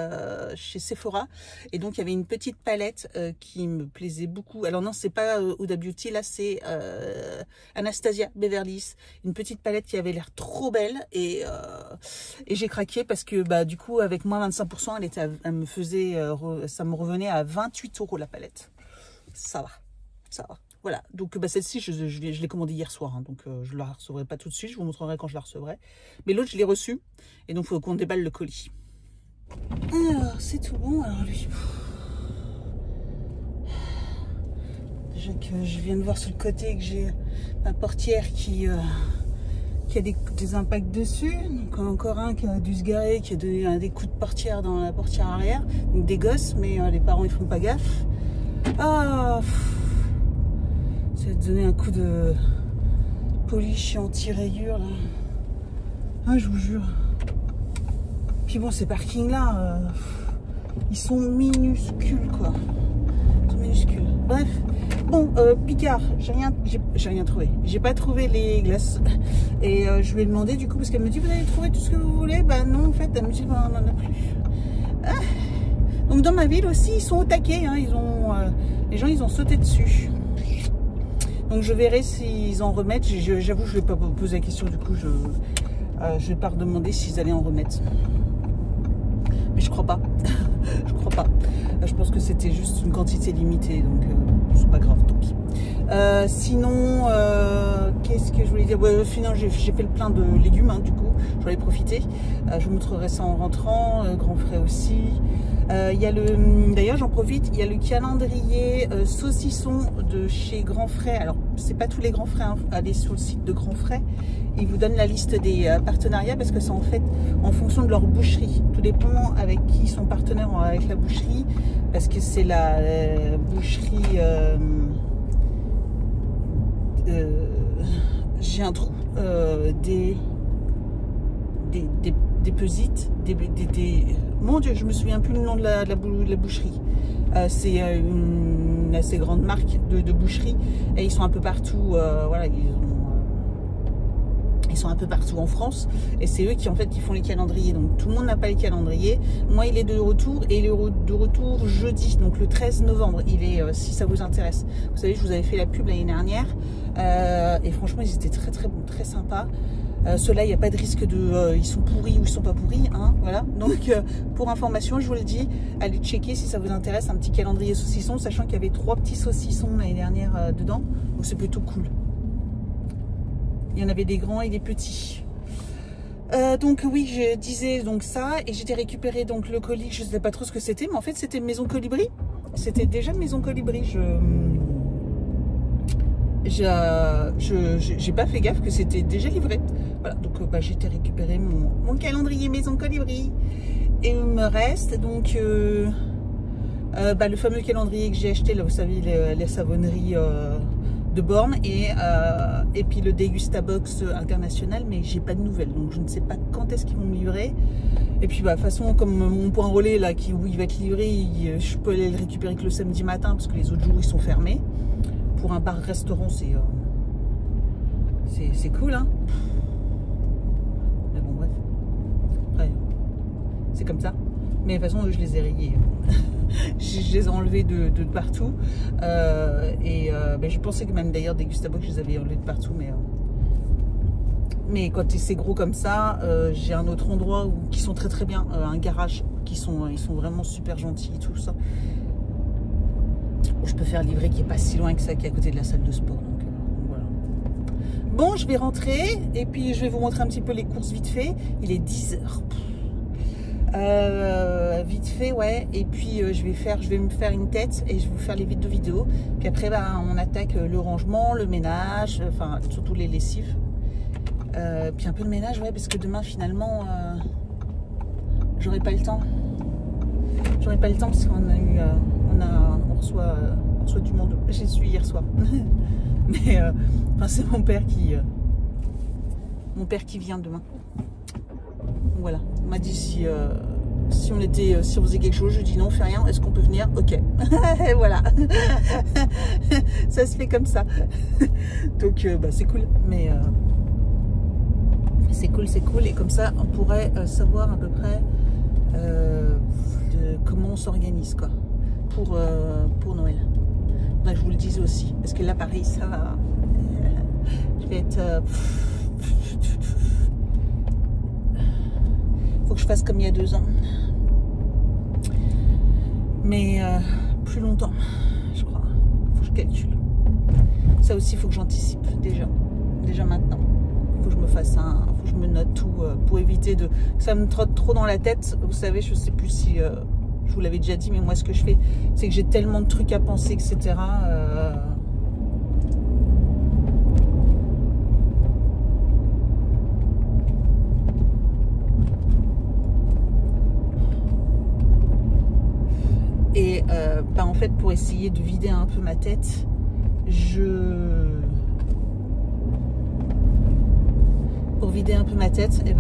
chez Sephora. Et donc il y avait une petite palette qui me plaisait beaucoup. Alors non, c'est pas Huda Beauty, là c'est Anastasia Beverly Hills. Une petite palette qui avait l'air trop belle. Et j'ai craqué parce que bah, du coup avec moins 25%, elle me faisait, ça me revenait à 28 € la palette. Ça va, ça va. Voilà, donc bah, celle-ci, je l'ai commandée hier soir, hein, donc je ne la recevrai pas tout de suite, je vous montrerai quand je la recevrai. Mais l'autre, je l'ai reçue, et donc il faut qu'on déballe le colis. Alors, c'est tout bon, alors lui... Déjà que je viens de voir sur le côté que j'ai ma portière qui a des impacts dessus. Donc encore un qui a dû se garer, qui a donné des coups de portière dans la portière arrière. Donc des gosses, mais les parents ils font pas gaffe. Ah, ça va te donner un coup de polish anti-rayures là. Ah, je vous jure. Puis bon, ces parkings là, ils sont minuscules quoi. Ils sont minuscules. Bref. Bon, Picard, j'ai rien trouvé. J'ai pas trouvé les glaces. Et je lui ai demandé du coup, parce qu'elle me dit, vous avez trouvé tout ce que vous voulez? Bah non, en fait, elle me dit, bah, on en a plus. Ah. Donc dans ma ville aussi, ils sont au taquet. Hein, les gens, ils ont sauté dessus. Donc je verrai s'ils en remettent. J'avoue, je ne vais pas poser la question. Du coup, je vais pas redemander s'ils allaient en remettre. Mais je crois pas. Je crois pas. Je pense que c'était juste une quantité limitée. Donc c'est pas grave, tant pis. Sinon, qu'est-ce que je voulais dire? Ouais, finalement, j'ai fait le plein de légumes, hein, du coup, j'en ai profité. Je vous montrerai ça en rentrant, grand frais aussi. Il y a d'ailleurs, j'en profite, il y a le calendrier saucisson de chez Grand Frais. Alors, c'est pas tous les Grands Frais, hein, allez sur le site de Grand Frais. Ils vous donnent la liste des partenariats parce que c'est en fait en fonction de leur boucherie. Tout dépend avec qui ils sont partenaires avec la boucherie, parce que c'est la boucherie. J'ai un trou. Des pesites, mon Dieu, je me souviens plus le nom de la boucherie. C'est une assez grande marque de boucherie et ils sont un peu partout. Voilà, ils sont un peu partout en France et c'est eux qui en fait qui font les calendriers. Donc tout le monde n'a pas les calendriers. Moi, il est de retour et il est de retour jeudi, donc le 13 novembre. Il est, si ça vous intéresse. Vous savez, je vous avais fait la pub l'année dernière et franchement, ils étaient très très bons, très sympas. Ceux-là, il n'y a pas de risque de ils sont pourris ou ils sont pas pourris, hein, voilà. Donc pour information, je vous le dis, allez checker si ça vous intéresse un petit calendrier saucisson, sachant qu'il y avait 3 petits saucissons l'année dernière dedans, donc c'est plutôt cool. Il y en avait des grands et des petits. Donc oui, je disais donc ça et j'étais récupéré donc le colis. Je ne sais pas trop ce que c'était, mais en fait c'était Maison Colibri. C'était déjà Maison Colibri. J'ai pas fait gaffe que c'était déjà livré. Voilà, donc bah, j'ai été récupérer mon calendrier Maison Colibri. Et il me reste donc bah, le fameux calendrier que j'ai acheté, là vous savez, les savonneries de borne et puis le Degustabox international, mais j'ai pas de nouvelles, donc je ne sais pas quand est-ce qu'ils vont me livrer. Et puis bah, de toute façon, comme mon point relais là où il va être livré, je peux aller le récupérer que le samedi matin parce que les autres jours ils sont fermés. Pour un bar-restaurant, c'est cool, hein. Mais bon, bref. Après, c'est comme ça. Mais de toute façon, je les ai rayés. Je les ai enlevés de partout. Ben, je pensais que même d'ailleurs, des Degustabox, je les avais enlevés de partout. Mais quand c'est gros comme ça, j'ai un autre endroit qui sont très très bien. Un garage, ils sont vraiment super gentils et tout ça. Je peux faire livrer qui est pas si loin que ça, qui est à côté de la salle de sport. Donc voilà. Bon, je vais rentrer et puis je vais vous montrer un petit peu les courses vite fait. Il est 10 h. Vite fait, ouais. Et puis je vais me faire une tête et je vais vous faire les vidéos. Puis après, bah, on attaque le rangement, le ménage, enfin surtout les lessives. Puis un peu le ménage, ouais, parce que demain finalement, j'aurai pas le temps. J'aurai pas le temps parce qu'on a eu, on reçoit du monde. J'y suis hier soir. Mais enfin, c'est mon père qui vient demain. Donc, voilà. On m'a dit si on faisait quelque chose, je dis non, on fait rien. Est-ce qu'on peut venir? Ok. Voilà. Ça se fait comme ça. Donc bah, c'est cool. Mais c'est cool. Et comme ça, on pourrait savoir à peu près comment on s'organise quoi pour Noël. Faudrait que je vous le dise aussi, parce que là, pareil, ça va. Je vais être. Faut que je fasse comme il y a 2 ans, mais plus longtemps, je crois. Faut que je calcule. Ça aussi, faut que j'anticipe déjà maintenant. Faut que je me fasse faut que je me note tout pour éviter que ça me trotte trop dans la tête. Vous savez, je sais plus si je vous l'avais déjà dit, mais moi ce que je fais, c'est que j'ai tellement de trucs à penser, etc. Et en fait, pour essayer de vider un peu ma tête, pour vider un peu ma tête, et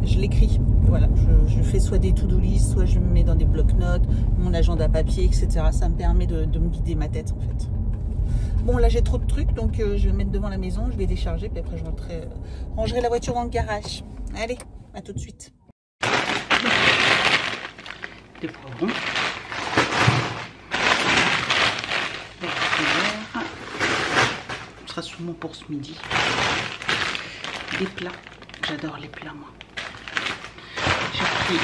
je l'écris. Voilà, je fais soit des to-do list, soit je me mets dans des bloc-notes, mon agenda papier, etc. Ça me permet de me vider ma tête en fait. Bon, là j'ai trop de trucs, donc je vais mettre devant la maison, je vais décharger, puis après je rangerai la voiture dans le garage. Allez, à tout de suite. Des poivrons. Ce sera sûrement pour ce midi. Des plats, j'adore les plats moi. J'ai pris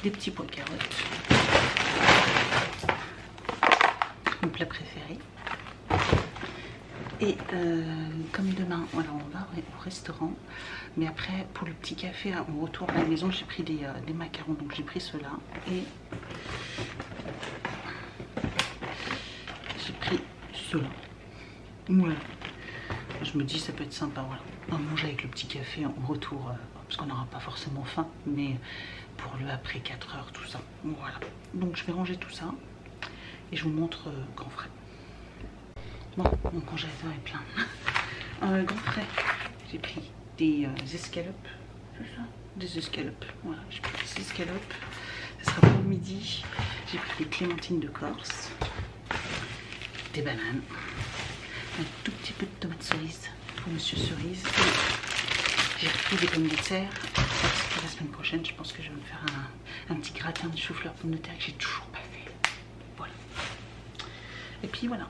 des petits pois carottes, mon plat préféré. Et comme demain, voilà, on va au restaurant. Mais après, pour le petit café, au retour à la maison, j'ai pris des macarons. Donc j'ai pris ceux-là. Et j'ai pris ceux-là. Voilà. Je me dis, ça peut être sympa, voilà. À manger avec le petit café en retour, parce qu'on n'aura pas forcément faim, mais pour le après 4 heures, tout ça. Voilà. Donc je vais ranger tout ça et je vous montre grand frais. Bon, mon congélateur est plein. Grand frais, j'ai pris des escalopes, c'est ça? Des escalopes, voilà, j'ai pris des escalopes. Ça sera pour le midi. J'ai pris des clémentines de Corse, des bananes, un tout petit peu de tomates cerises pour Monsieur Cerise. J'ai pris des pommes de terre. Parce que la semaine prochaine, je pense que je vais me faire un petit gratin de chou-fleur pommes de terre que j'ai toujours pas fait. Voilà. Et puis voilà.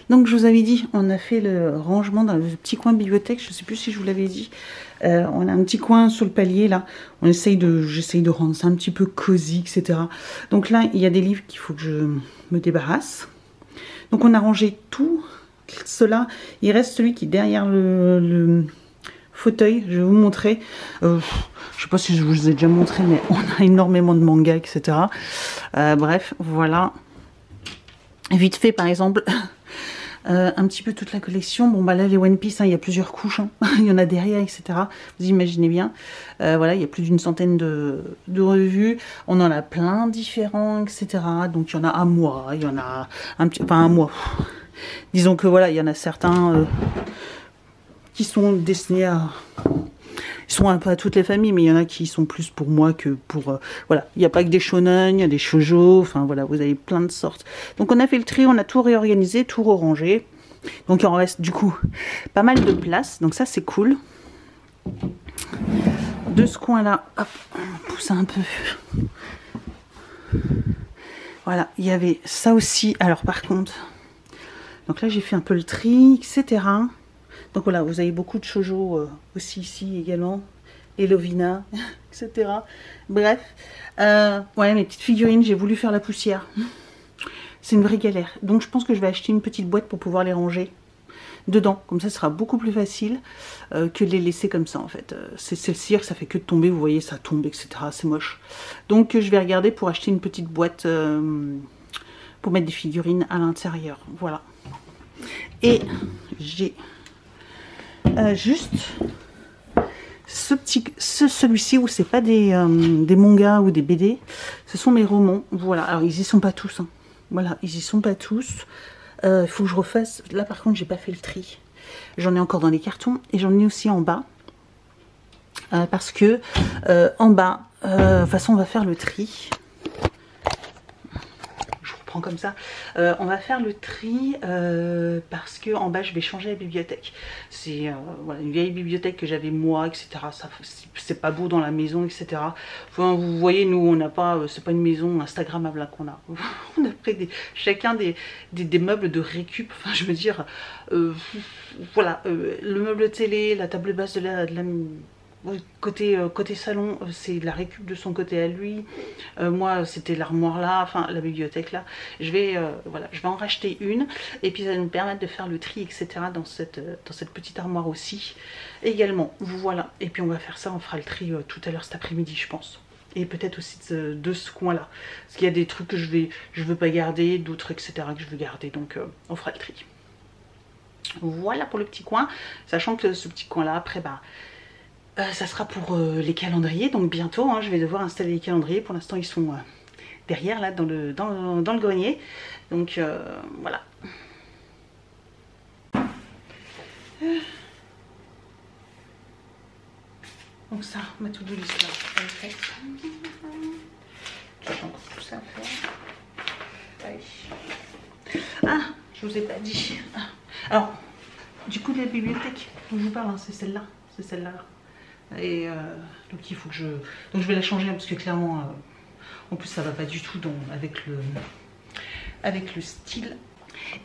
Donc je vous avais dit, on a fait le rangement dans le petit coin bibliothèque. Je ne sais plus si je vous l'avais dit. On a un petit coin sur le palier là. J'essaye de rendre ça un petit peu cosy, etc. Donc là, il y a des livres qu'il faut que je me débarrasse. Donc on a rangé tout cela. Il reste celui qui est derrière le fauteuil. Je vais vous montrer. Je sais pas si je vous ai déjà montré, mais on a énormément de mangas, etc. Bref, voilà. Vite fait, par exemple, un petit peu toute la collection. Bon, bah là, les One Piece, hein, il y a plusieurs couches. Hein. Il y en a derrière, etc. Vous imaginez bien. Voilà, il y a plus d'une centaine de revues. On en a plein différents, etc. Donc, il y en a à moi. Il y en a un petit... Enfin, à moi. Disons que, voilà, il y en a certains qui sont destinés à... Ils sont un peu à toutes les familles, mais il y en a qui sont plus pour moi que pour... voilà, il n'y a pas que des shonen, il y a des shoujo, enfin voilà, vous avez plein de sortes. Donc on a fait le tri, on a tout réorganisé, tout rangé. Donc il en reste du coup pas mal de place, donc ça c'est cool. De ce coin-là, hop, on pousse un peu. Voilà, il y avait ça aussi. Alors par contre, donc là j'ai fait un peu le tri, etc. Donc voilà, vous avez beaucoup de shoujo aussi ici également, les Lovina, etc. Bref, ouais, mes petites figurines, j'ai voulu faire la poussière. C'est une vraie galère. Donc je pense que je vais acheter une petite boîte pour pouvoir les ranger dedans. Comme ça, ce sera beaucoup plus facile que de les laisser comme ça en fait. C'est le cire, ça fait que de tomber, vous voyez, ça tombe, etc. C'est moche. Donc je vais regarder pour acheter une petite boîte pour mettre des figurines à l'intérieur. Voilà. Et j'ai... juste celui-ci où c'est pas des mangas ou des BD, ce sont mes romans. Voilà, alors ils y sont pas tous. Hein. Voilà, ils y sont pas tous. Il faut que je refasse. Là par contre, j'ai pas fait le tri. J'en ai encore dans les cartons et j'en ai aussi en bas parce que en bas, de toute façon, on va faire le tri. Je vous prends comme ça. On va faire le tri parce que en bas je vais changer la bibliothèque. C'est voilà, une vieille bibliothèque que j'avais moi, etc. Ça, c'est pas beau dans la maison, etc. Enfin, vous voyez, nous on n'a pas, c'est pas une maison instagrammable hein, qu'on a. On a pris chacun des meubles de récup. Enfin, je veux dire, voilà, le meuble télé, la table basse de la côté salon, c'est la récup de son côté à lui. Moi c'était l'armoire là, enfin la bibliothèque là. Voilà, je vais en racheter une et puis ça va nous permettre de faire le tri, etc. dans cette petite armoire aussi également. Voilà, et puis on va faire ça, on fera le tri tout à l'heure cet après-midi je pense. Et peut-être aussi de ce coin là, parce qu'il y a des trucs que je veux pas garder, d'autres etc. que je veux garder, donc on fera le tri. Voilà pour le petit coin, sachant que ce petit coin là après bah ça sera pour les calendriers, donc bientôt hein, je vais devoir installer les calendriers. Pour l'instant ils sont derrière là dans le grenier, donc voilà. Donc ça, ma to-do list là, elle est faite. J'ai encore tout ça à faire. Allez. Ah, je vous ai pas dit. Alors, du coup de la bibliothèque dont je vous parle, hein, c'est celle-là, c'est celle-là. Et donc il faut que donc je vais la changer parce que clairement en plus ça va pas du tout avec le style.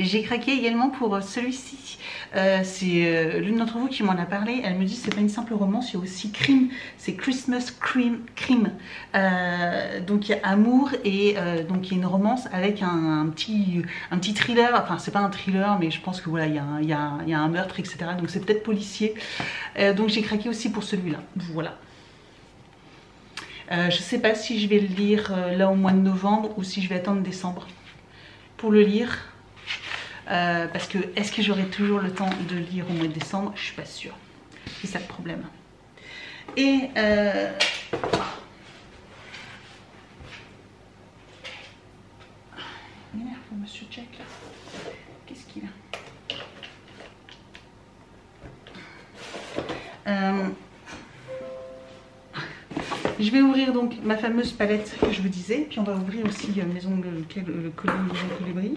J'ai craqué également pour celui-ci. C'est l'une d'entre vous qui m'en a parlé. Elle me dit c'est pas une simple romance, il y a aussi crime. C'est Christmas Crime. Donc il y a amour et donc il y a une romance avec un petit thriller. Enfin c'est pas un thriller mais je pense que voilà il y a un meurtre, etc. Donc c'est peut-être policier. Donc j'ai craqué aussi pour celui-là. Voilà. Je sais pas si je vais le lire là au mois de novembre ou si je vais attendre décembre pour le lire. Parce que est-ce que j'aurai toujours le temps de lire au mois de décembre? Je suis pas sûre. C'est ça le problème. Et merde, monsieur Jack là. Qu'est-ce qu'il a? Je vais ouvrir donc ma fameuse palette que je vous disais, puis on va ouvrir aussi Maison le Colibri.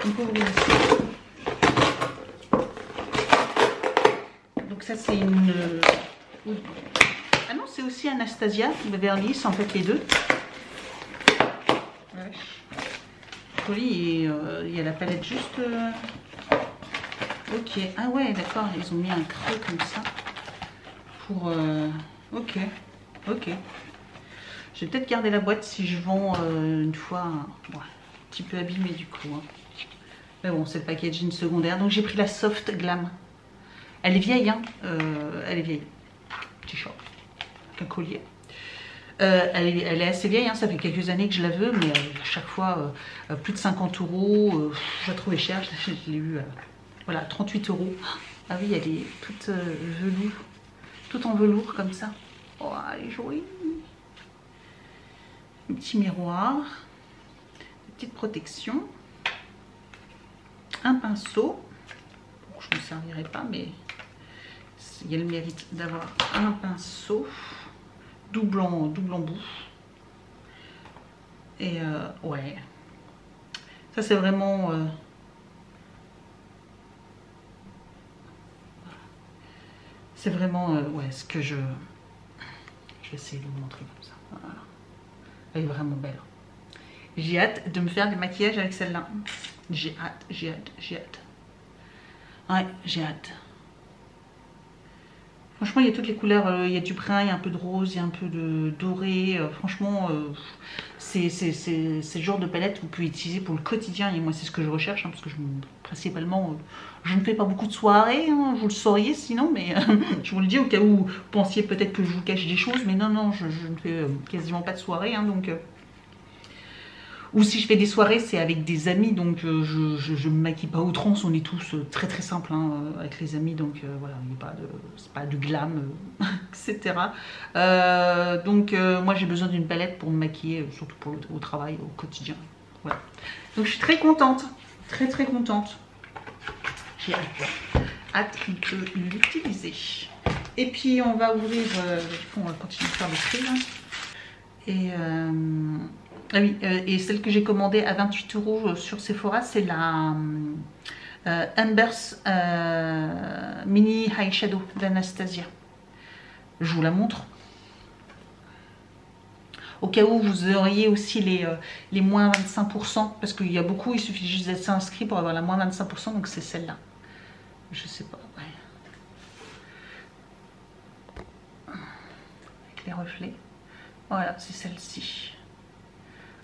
Donc on ouvrir ici. Donc ça c'est une... Ah non, c'est aussi Anastasia, Beverly, en fait les deux. Ouais. Joli, et il y a la palette juste... Ok, ah ouais d'accord, ils ont mis un creux comme ça. Pour... Ok. Ok. Je vais peut-être garder la boîte si je vends une fois. Ouais, un petit peu abîmé du coup. Hein. Mais bon, c'est le packaging secondaire. Donc j'ai pris la Soft Glam. Elle est vieille, hein. Elle est vieille. Petit short. Avec un collier. Elle est assez vieille, hein. Ça fait quelques années que je la veux, mais à chaque fois, plus de 50 €. Je la trouvais chère. Je l'ai eu, voilà, 38 €. Ah oui, elle est toute velours. Toute en velours comme ça. Oh, elle est jolie. Un petit miroir, une petite protection, un pinceau. Bon, je ne me servirai pas, mais il y a le mérite d'avoir un pinceau double en bout. Et ouais, ça c'est vraiment ouais, ce que je vais essayer de vous montrer comme ça. Voilà. Elle est vraiment belle. J'ai hâte de me faire des maquillages avec celle-là. J'ai hâte. Ouais, j'ai hâte. Franchement, il y a toutes les couleurs. Il y a du brun, il y a un peu de rose, il y a un peu de doré. Franchement, c'est le genre de palette que vous pouvez utiliser pour le quotidien. Et moi, c'est ce que je recherche, hein, parce que principalement, je ne fais pas beaucoup de soirées. Hein, vous le sauriez sinon, mais je vous le dis au cas où vous pensiez peut-être que je vous cache des choses. Mais non, je ne fais quasiment pas de soirées. Hein, donc, ou si je fais des soirées, c'est avec des amis. Donc, je ne me maquille pas outrance. On est tous très très simples hein, avec les amis. Donc, voilà, c'est pas du glam, etc. Donc, moi, j'ai besoin d'une palette pour me maquiller, surtout au travail, au quotidien. Voilà. Donc, je suis très contente. Très très contente. J'ai hâte de l'utiliser. Et puis on va ouvrir, on va continuer à faire le tri. Hein. Et Ah oui, et celle que j'ai commandée à 28 € sur Sephora, c'est la Embers Mini Eyeshadow d'Anastasia. Je vous la montre. Au cas où vous auriez aussi les moins 25%, parce qu'il y a beaucoup, il suffit juste d'être inscrit pour avoir la moins 25%, donc c'est celle-là. Je sais pas, ouais. Avec les reflets. Voilà, c'est celle-ci.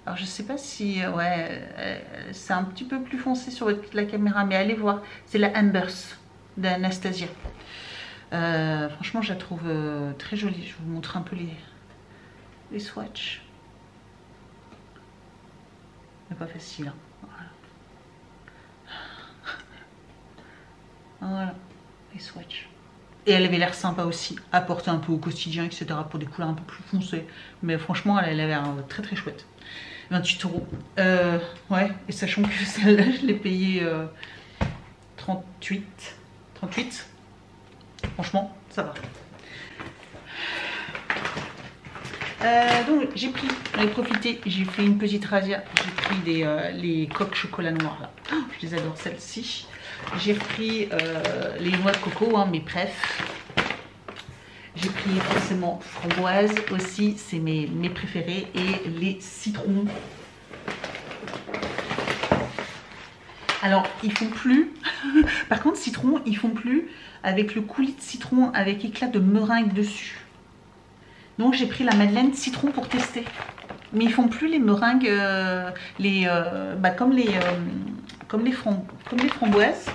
Alors je sais pas si, ouais, c'est un petit peu plus foncé sur la caméra, mais allez voir, c'est la Embers d'Anastasia. Franchement, je la trouve très jolie. Je vous montre un peu les swatchs. C'est pas facile, hein. Voilà. Voilà, les swatchs. Et elle avait l'air sympa aussi, à porter un peu au quotidien, etc. pour des couleurs un peu plus foncées. Mais franchement, elle avait l'air très très chouette. 28 €. Ouais, et sachant que celle-là, je l'ai payée 38. Franchement, ça va. Donc j'ai pris, j'en ai profité, j'ai fait une petite razzia. J'ai pris les coques chocolat noir là. Oh, je les adore celles-ci. J'ai repris les noix de coco, hein, mes préfs. J'ai pris forcément framboise aussi, c'est mes préférés, et les citrons. Alors, ils font plus. Par contre, citron, ils font plus avec le coulis de citron avec éclat de meringue dessus. Donc, j'ai pris la Madeleine citron pour tester. Mais ils font plus les meringues, comme les framboises.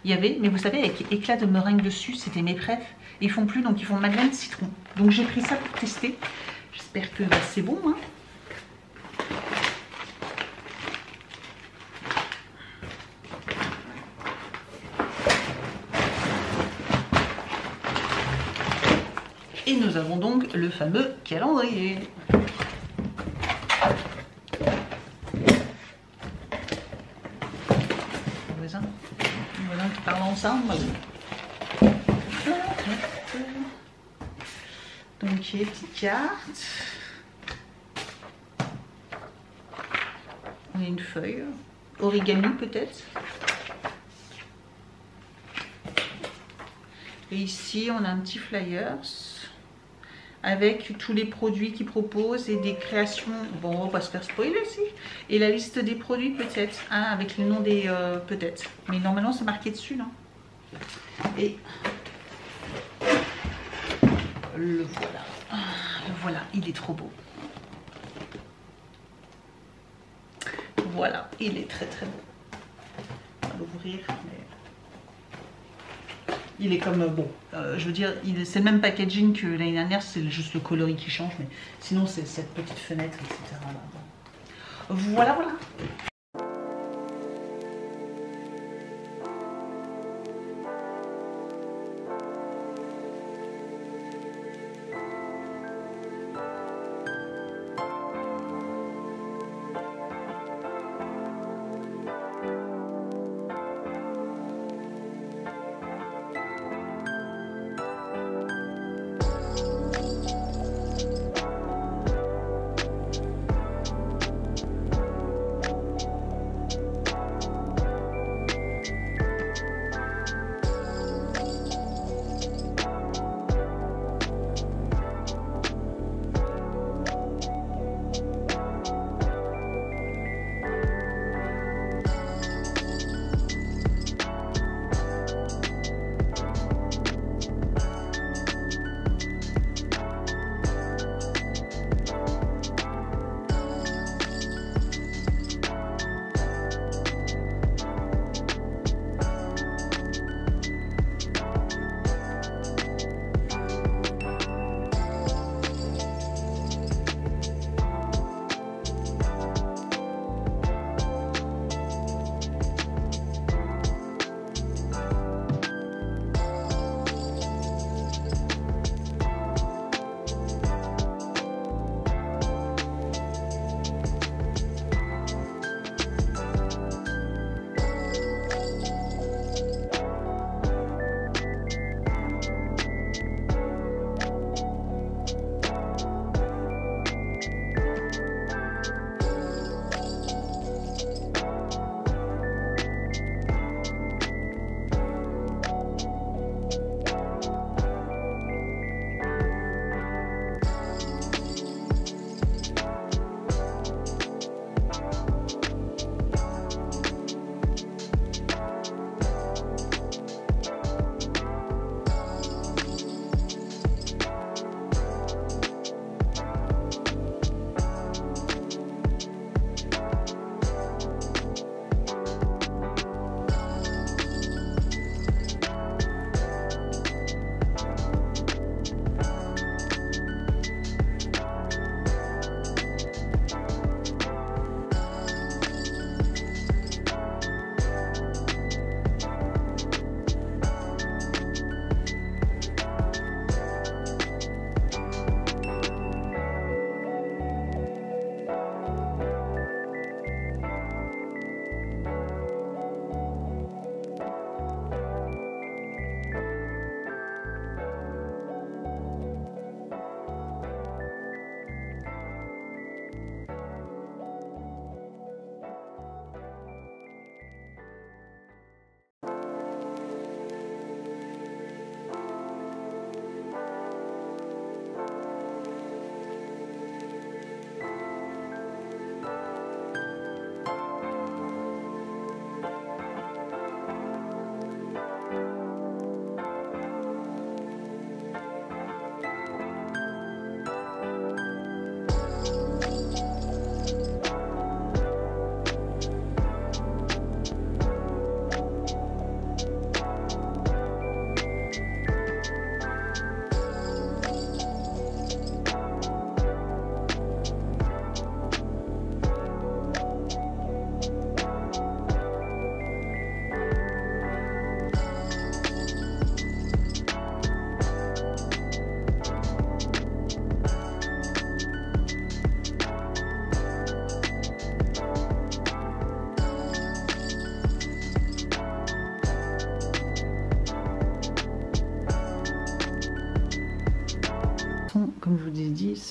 Il y avait, mais vous savez, avec éclat de meringue dessus, c'était mes préfs. Ils font plus, donc ils font Madeleine citron. Donc j'ai pris ça pour tester. J'espère que c'est bon, hein. Et nous avons donc le fameux calendrier. Voisins qui parlent ensemble. Donc il y a les petites cartes. On a une feuille. Origami peut-être. Et ici on a un petit flyers avec tous les produits qu'ils proposent et des créations. Bon, on va pas se faire spoiler aussi. Et la liste des produits peut-être, hein, avec le nom des peut-être. Mais normalement c'est marqué dessus, non? Et le voilà. Le voilà, il est trop beau. Voilà, il est très très beau. On va l'ouvrir, mais il est comme bon. Je veux dire, c'est le même packaging que l'année dernière, c'est juste le coloris qui change, mais sinon c'est cette petite fenêtre, etc. Voilà, voilà.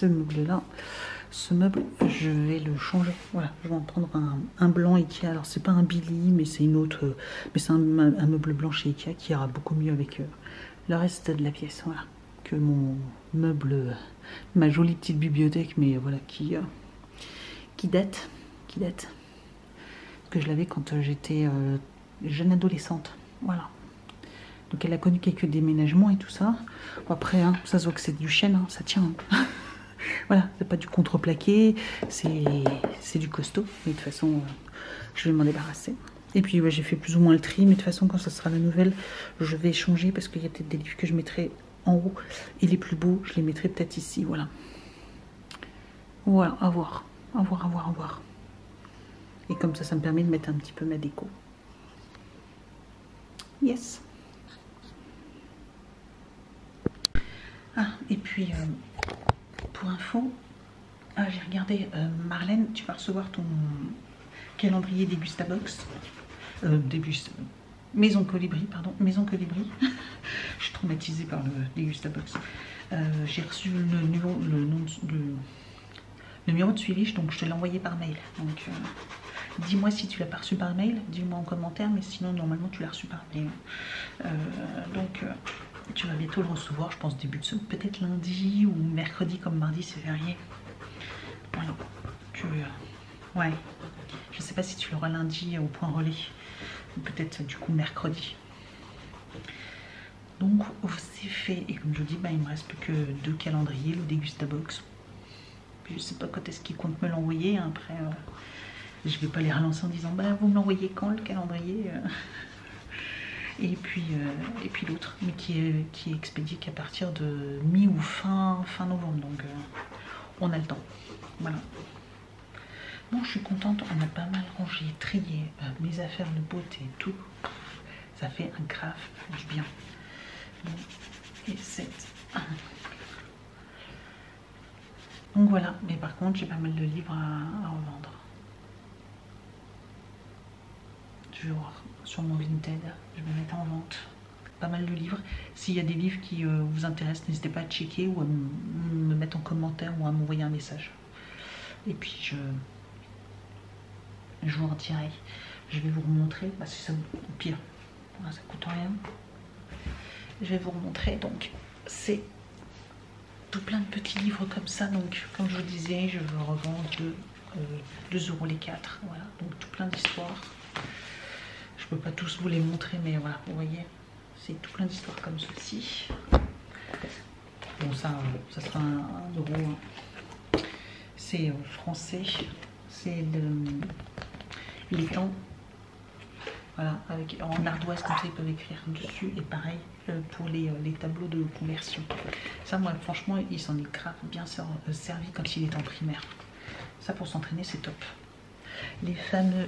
ce meuble-là. Ce meuble, je vais le changer. Voilà, je vais en prendre un blanc Ikea. Alors, c'est pas un Billy, mais c'est une autre. Mais c'est un meuble blanc chez Ikea qui ira beaucoup mieux avec le reste de la pièce. Voilà, que mon meuble, ma jolie petite bibliothèque, mais voilà, qui date. Que je l'avais quand j'étais jeune adolescente. Voilà. Donc elle a connu quelques déménagements et tout ça. Bon, après, hein, ça se voit que c'est du chêne, hein, ça tient. Hein. Voilà, c'est pas du contreplaqué, c'est du costaud. Mais de toute façon, je vais m'en débarrasser. Et puis ouais, j'ai fait plus ou moins le tri, mais de toute façon, quand ça sera la nouvelle, je vais changer parce qu'il y a peut-être des livres que je mettrai en haut. Et les plus beaux, je les mettrai peut-être ici. Voilà. Voilà, à voir. À voir. Et comme ça me permet de mettre un petit peu ma déco. Yes. Ah, et puis, pour info, j'ai regardé, Marlène, tu vas recevoir ton calendrier Dégustabox. Maison Colibri, pardon. Maison Colibri. Je suis traumatisée par le Dégustabox. J'ai reçu le numéro de suivi, donc je te l'ai envoyé par mail. Donc, dis-moi si tu l'as pas reçu par mail, dis-moi en commentaire, mais sinon normalement tu l'as reçu par mail. Donc tu vas bientôt le recevoir, je pense début de semaine, peut-être lundi ou mercredi, comme mardi c'est férié. Voilà. Ouais. Je sais pas si tu l'auras lundi au point relais, ou peut-être du coup mercredi. Donc c'est fait, et comme je vous dis, il me reste plus que 2 calendriers, le Dégustabox. Je sais pas quand est-ce qu'ils comptent me l'envoyer, hein. Après je vais pas les relancer en disant vous me l'envoyez quand le calendrier et puis l'autre, mais qui est expédié qu'à partir de mi ou fin novembre, donc on a le temps. Voilà. Bon, je suis contente, on a pas mal rangé, trié mes affaires de beauté et tout. Ça fait un grave du bien. Bon, et 7. Donc voilà, mais par contre j'ai pas mal de livres à revendre. Je vais voir sur mon Vinted, je vais mettre en vente pas mal de livres. S'il y a des livres qui vous intéressent, n'hésitez pas à checker ou à me mettre en commentaire ou à m'envoyer un message. Et puis je vous retirerai. Je vais vous remontrer, si ça au pire, ça coûte rien. Je vais vous remontrer, donc c'est tout plein de petits livres comme ça, donc comme je vous disais, je veux revendre 2 € les 4, voilà, donc tout plein d'histoires. Je peux pas tous vous les montrer, mais voilà, vous voyez, c'est tout plein d'histoires comme ceci. Bon, ça sera 1 €, hein. C'est français, c'est les temps. Voilà, en ardoise, comme ça ils peuvent écrire dessus, et pareil pour les tableaux de conversion. Ça, moi franchement, il s'en est grave bien servi quand il est en primaire. Ça, pour s'entraîner, c'est top. Les fameux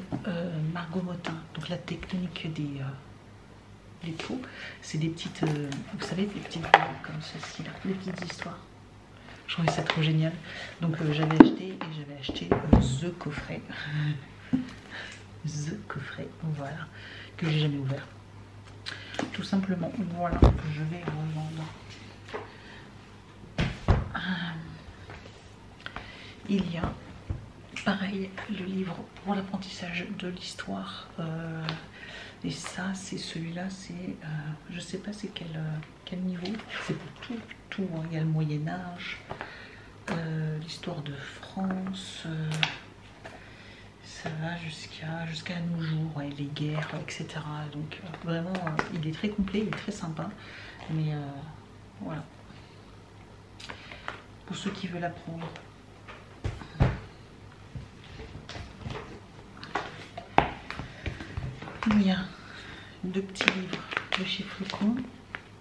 Margomotin, donc la technique des pots, c'est des petites, vous savez, des petites comme ceci là, des petites histoires. Je trouvais ça trop génial. Donc j'avais acheté The Coffret. The Coffret, voilà, que j'ai jamais ouvert. Tout simplement, voilà, que je vais revendre. Il y a, pareil, le livre pour l'apprentissage de l'histoire. Et ça, c'est celui-là, c'est, je sais pas c'est quel niveau. C'est pour tout, hein. Il y a le Moyen-Âge, l'histoire de France. Ça va jusqu'à nos jours, ouais, les guerres, etc. Donc vraiment, il est très complet, il est très sympa. Mais voilà. Pour ceux qui veulent apprendre. Il y a 2 petits livres de chez Flucon.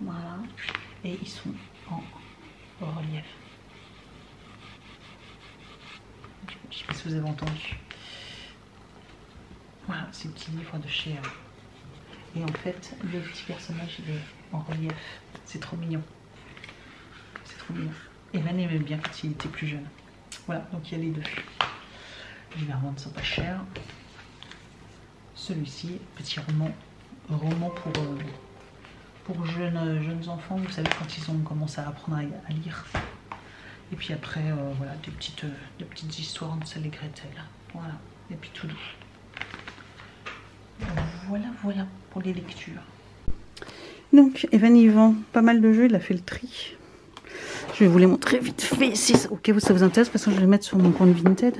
Voilà. Et ils sont en relief. Je sais pas si vous avez entendu. Voilà, ces petits livres de chez... Et en fait, le petit personnage, il est en relief. C'est trop mignon. C'est trop mignon. Evan aimait bien quand il était plus jeune. Voilà, donc il y a les 2. Je vais revendre ça pas cher. Celui-ci, petit roman pour jeunes enfants. Vous savez, quand ils ont commencé à apprendre à lire. Et puis après, voilà, des petites histoires de Hansel et Gretel. Voilà, et puis tout doux. Voilà pour les lectures. Donc, Evan y vend pas mal de jeux, il a fait le tri. Je vais vous les montrer vite fait, si au cas où ça vous intéresse, parce que je vais les mettre sur mon compte Vinted.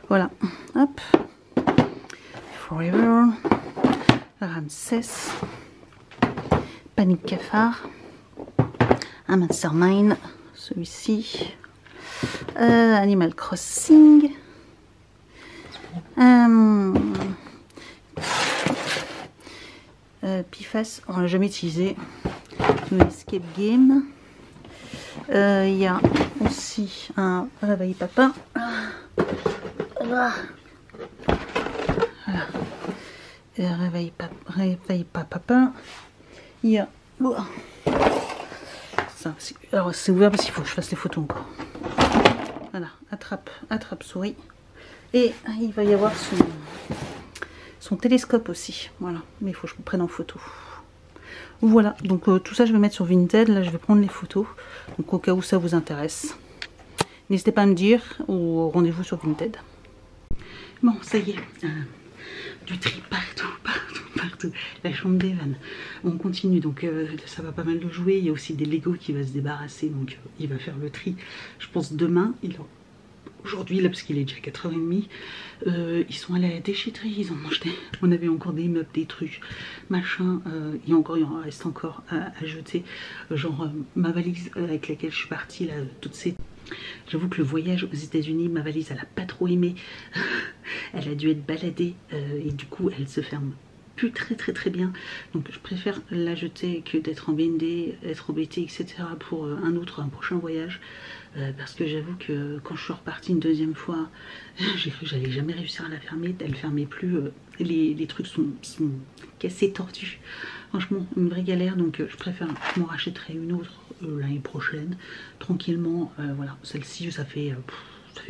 Voilà, hop. Forever. Ramsès. Panique Cafard. Un Mastermind. Celui-ci. Animal Crossing. Pifas, on l'a jamais utilisé. Escape Game. Il y a aussi un Réveil Papa. Voilà. Réveil Papa. Il y a... Ça, alors c'est ouvert parce qu'il faut que je fasse les photos encore. Voilà, attrape souris. Et il va y avoir son télescope aussi. Voilà, mais il faut que je me prenne en photo. Voilà, donc tout ça je vais mettre sur Vinted. Là je vais prendre les photos. Donc au cas où ça vous intéresse, n'hésitez pas à me dire ou rendez-vous sur Vinted. Bon, ça y est. Du tri partout. La chambre d'Evan. On continue, donc ça va pas mal de jouer. Il y a aussi des Lego qui va se débarrasser, donc il va faire le tri. Je pense demain, aujourd'hui là parce qu'il est déjà 4h30, ils sont allés à la déchetterie, ils ont mangé. On avait encore des meubles, des trucs, machin. Il en reste encore à jeter. Genre ma valise avec laquelle je suis partie là, toutes ces. J'avoue que le voyage aux États-Unis, ma valise, elle a pas trop aimé. Elle a dû être baladée et du coup, elle se ferme plus très bien. Donc, je préfère la jeter que d'être embêtée, être embêtée, etc. pour un prochain voyage. Parce que j'avoue que quand je suis repartie une deuxième fois, j'ai cru que j'allais jamais réussir à la fermer. Elle fermait plus. Les trucs sont cassés, tordus. Franchement, une vraie galère. Donc, je préfère, je m'en rachèterai une autre l'année prochaine, tranquillement. Voilà, celle-ci, ça fait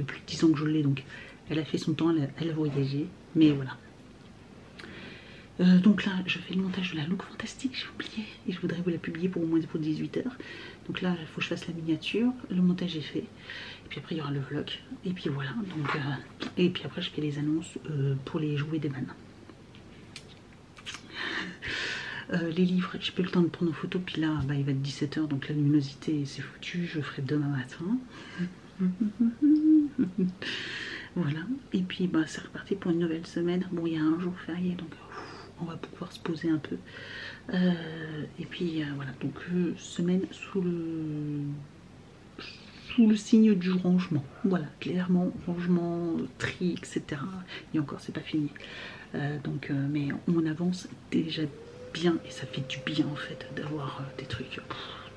plus de 10 ans que je l'ai. Donc, elle a fait son temps, elle a voyagé. Mais voilà. Donc là, je fais le montage de la Look Fantastique, j'ai oublié. Et je voudrais vous la publier pour au moins pour 18h. Donc là, il faut que je fasse la miniature. Le montage est fait. Et puis après, il y aura le vlog. Et puis voilà. Donc, et puis après, je fais les annonces pour les jouets d'Evan. Les livres, j'ai pas eu le temps de prendre en photo. Puis là, bah, il va être 17h. Donc la luminosité, c'est foutu. Je ferai demain matin. Voilà. Et puis, bah, c'est reparti pour une nouvelle semaine. Bon, il y a un jour férié. Donc... on va pouvoir se poser un peu. Et puis voilà, donc semaine sous le signe du rangement. Voilà, clairement, rangement, tri, etc. Et encore, c'est pas fini. Mais on avance déjà bien et ça fait du bien en fait d'avoir des trucs,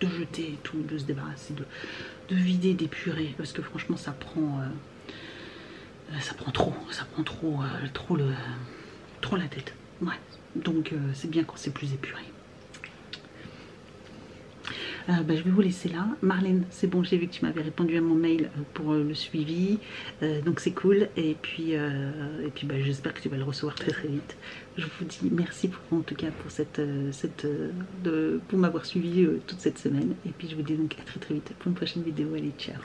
de jeter et tout, de se débarrasser, de vider, d'épurer. Parce que franchement, ça prend trop la tête. Ouais, donc c'est bien quand c'est plus épuré. Bah, je vais vous laisser là. Marlène, c'est bon, j'ai vu que tu m'avais répondu à mon mail pour le suivi. Donc c'est cool. Et puis bah, j'espère que tu vas le recevoir très vite. Je vous dis merci en tout cas pour pour m'avoir suivi toute cette semaine. Et puis je vous dis donc à très vite pour une prochaine vidéo. Allez, ciao.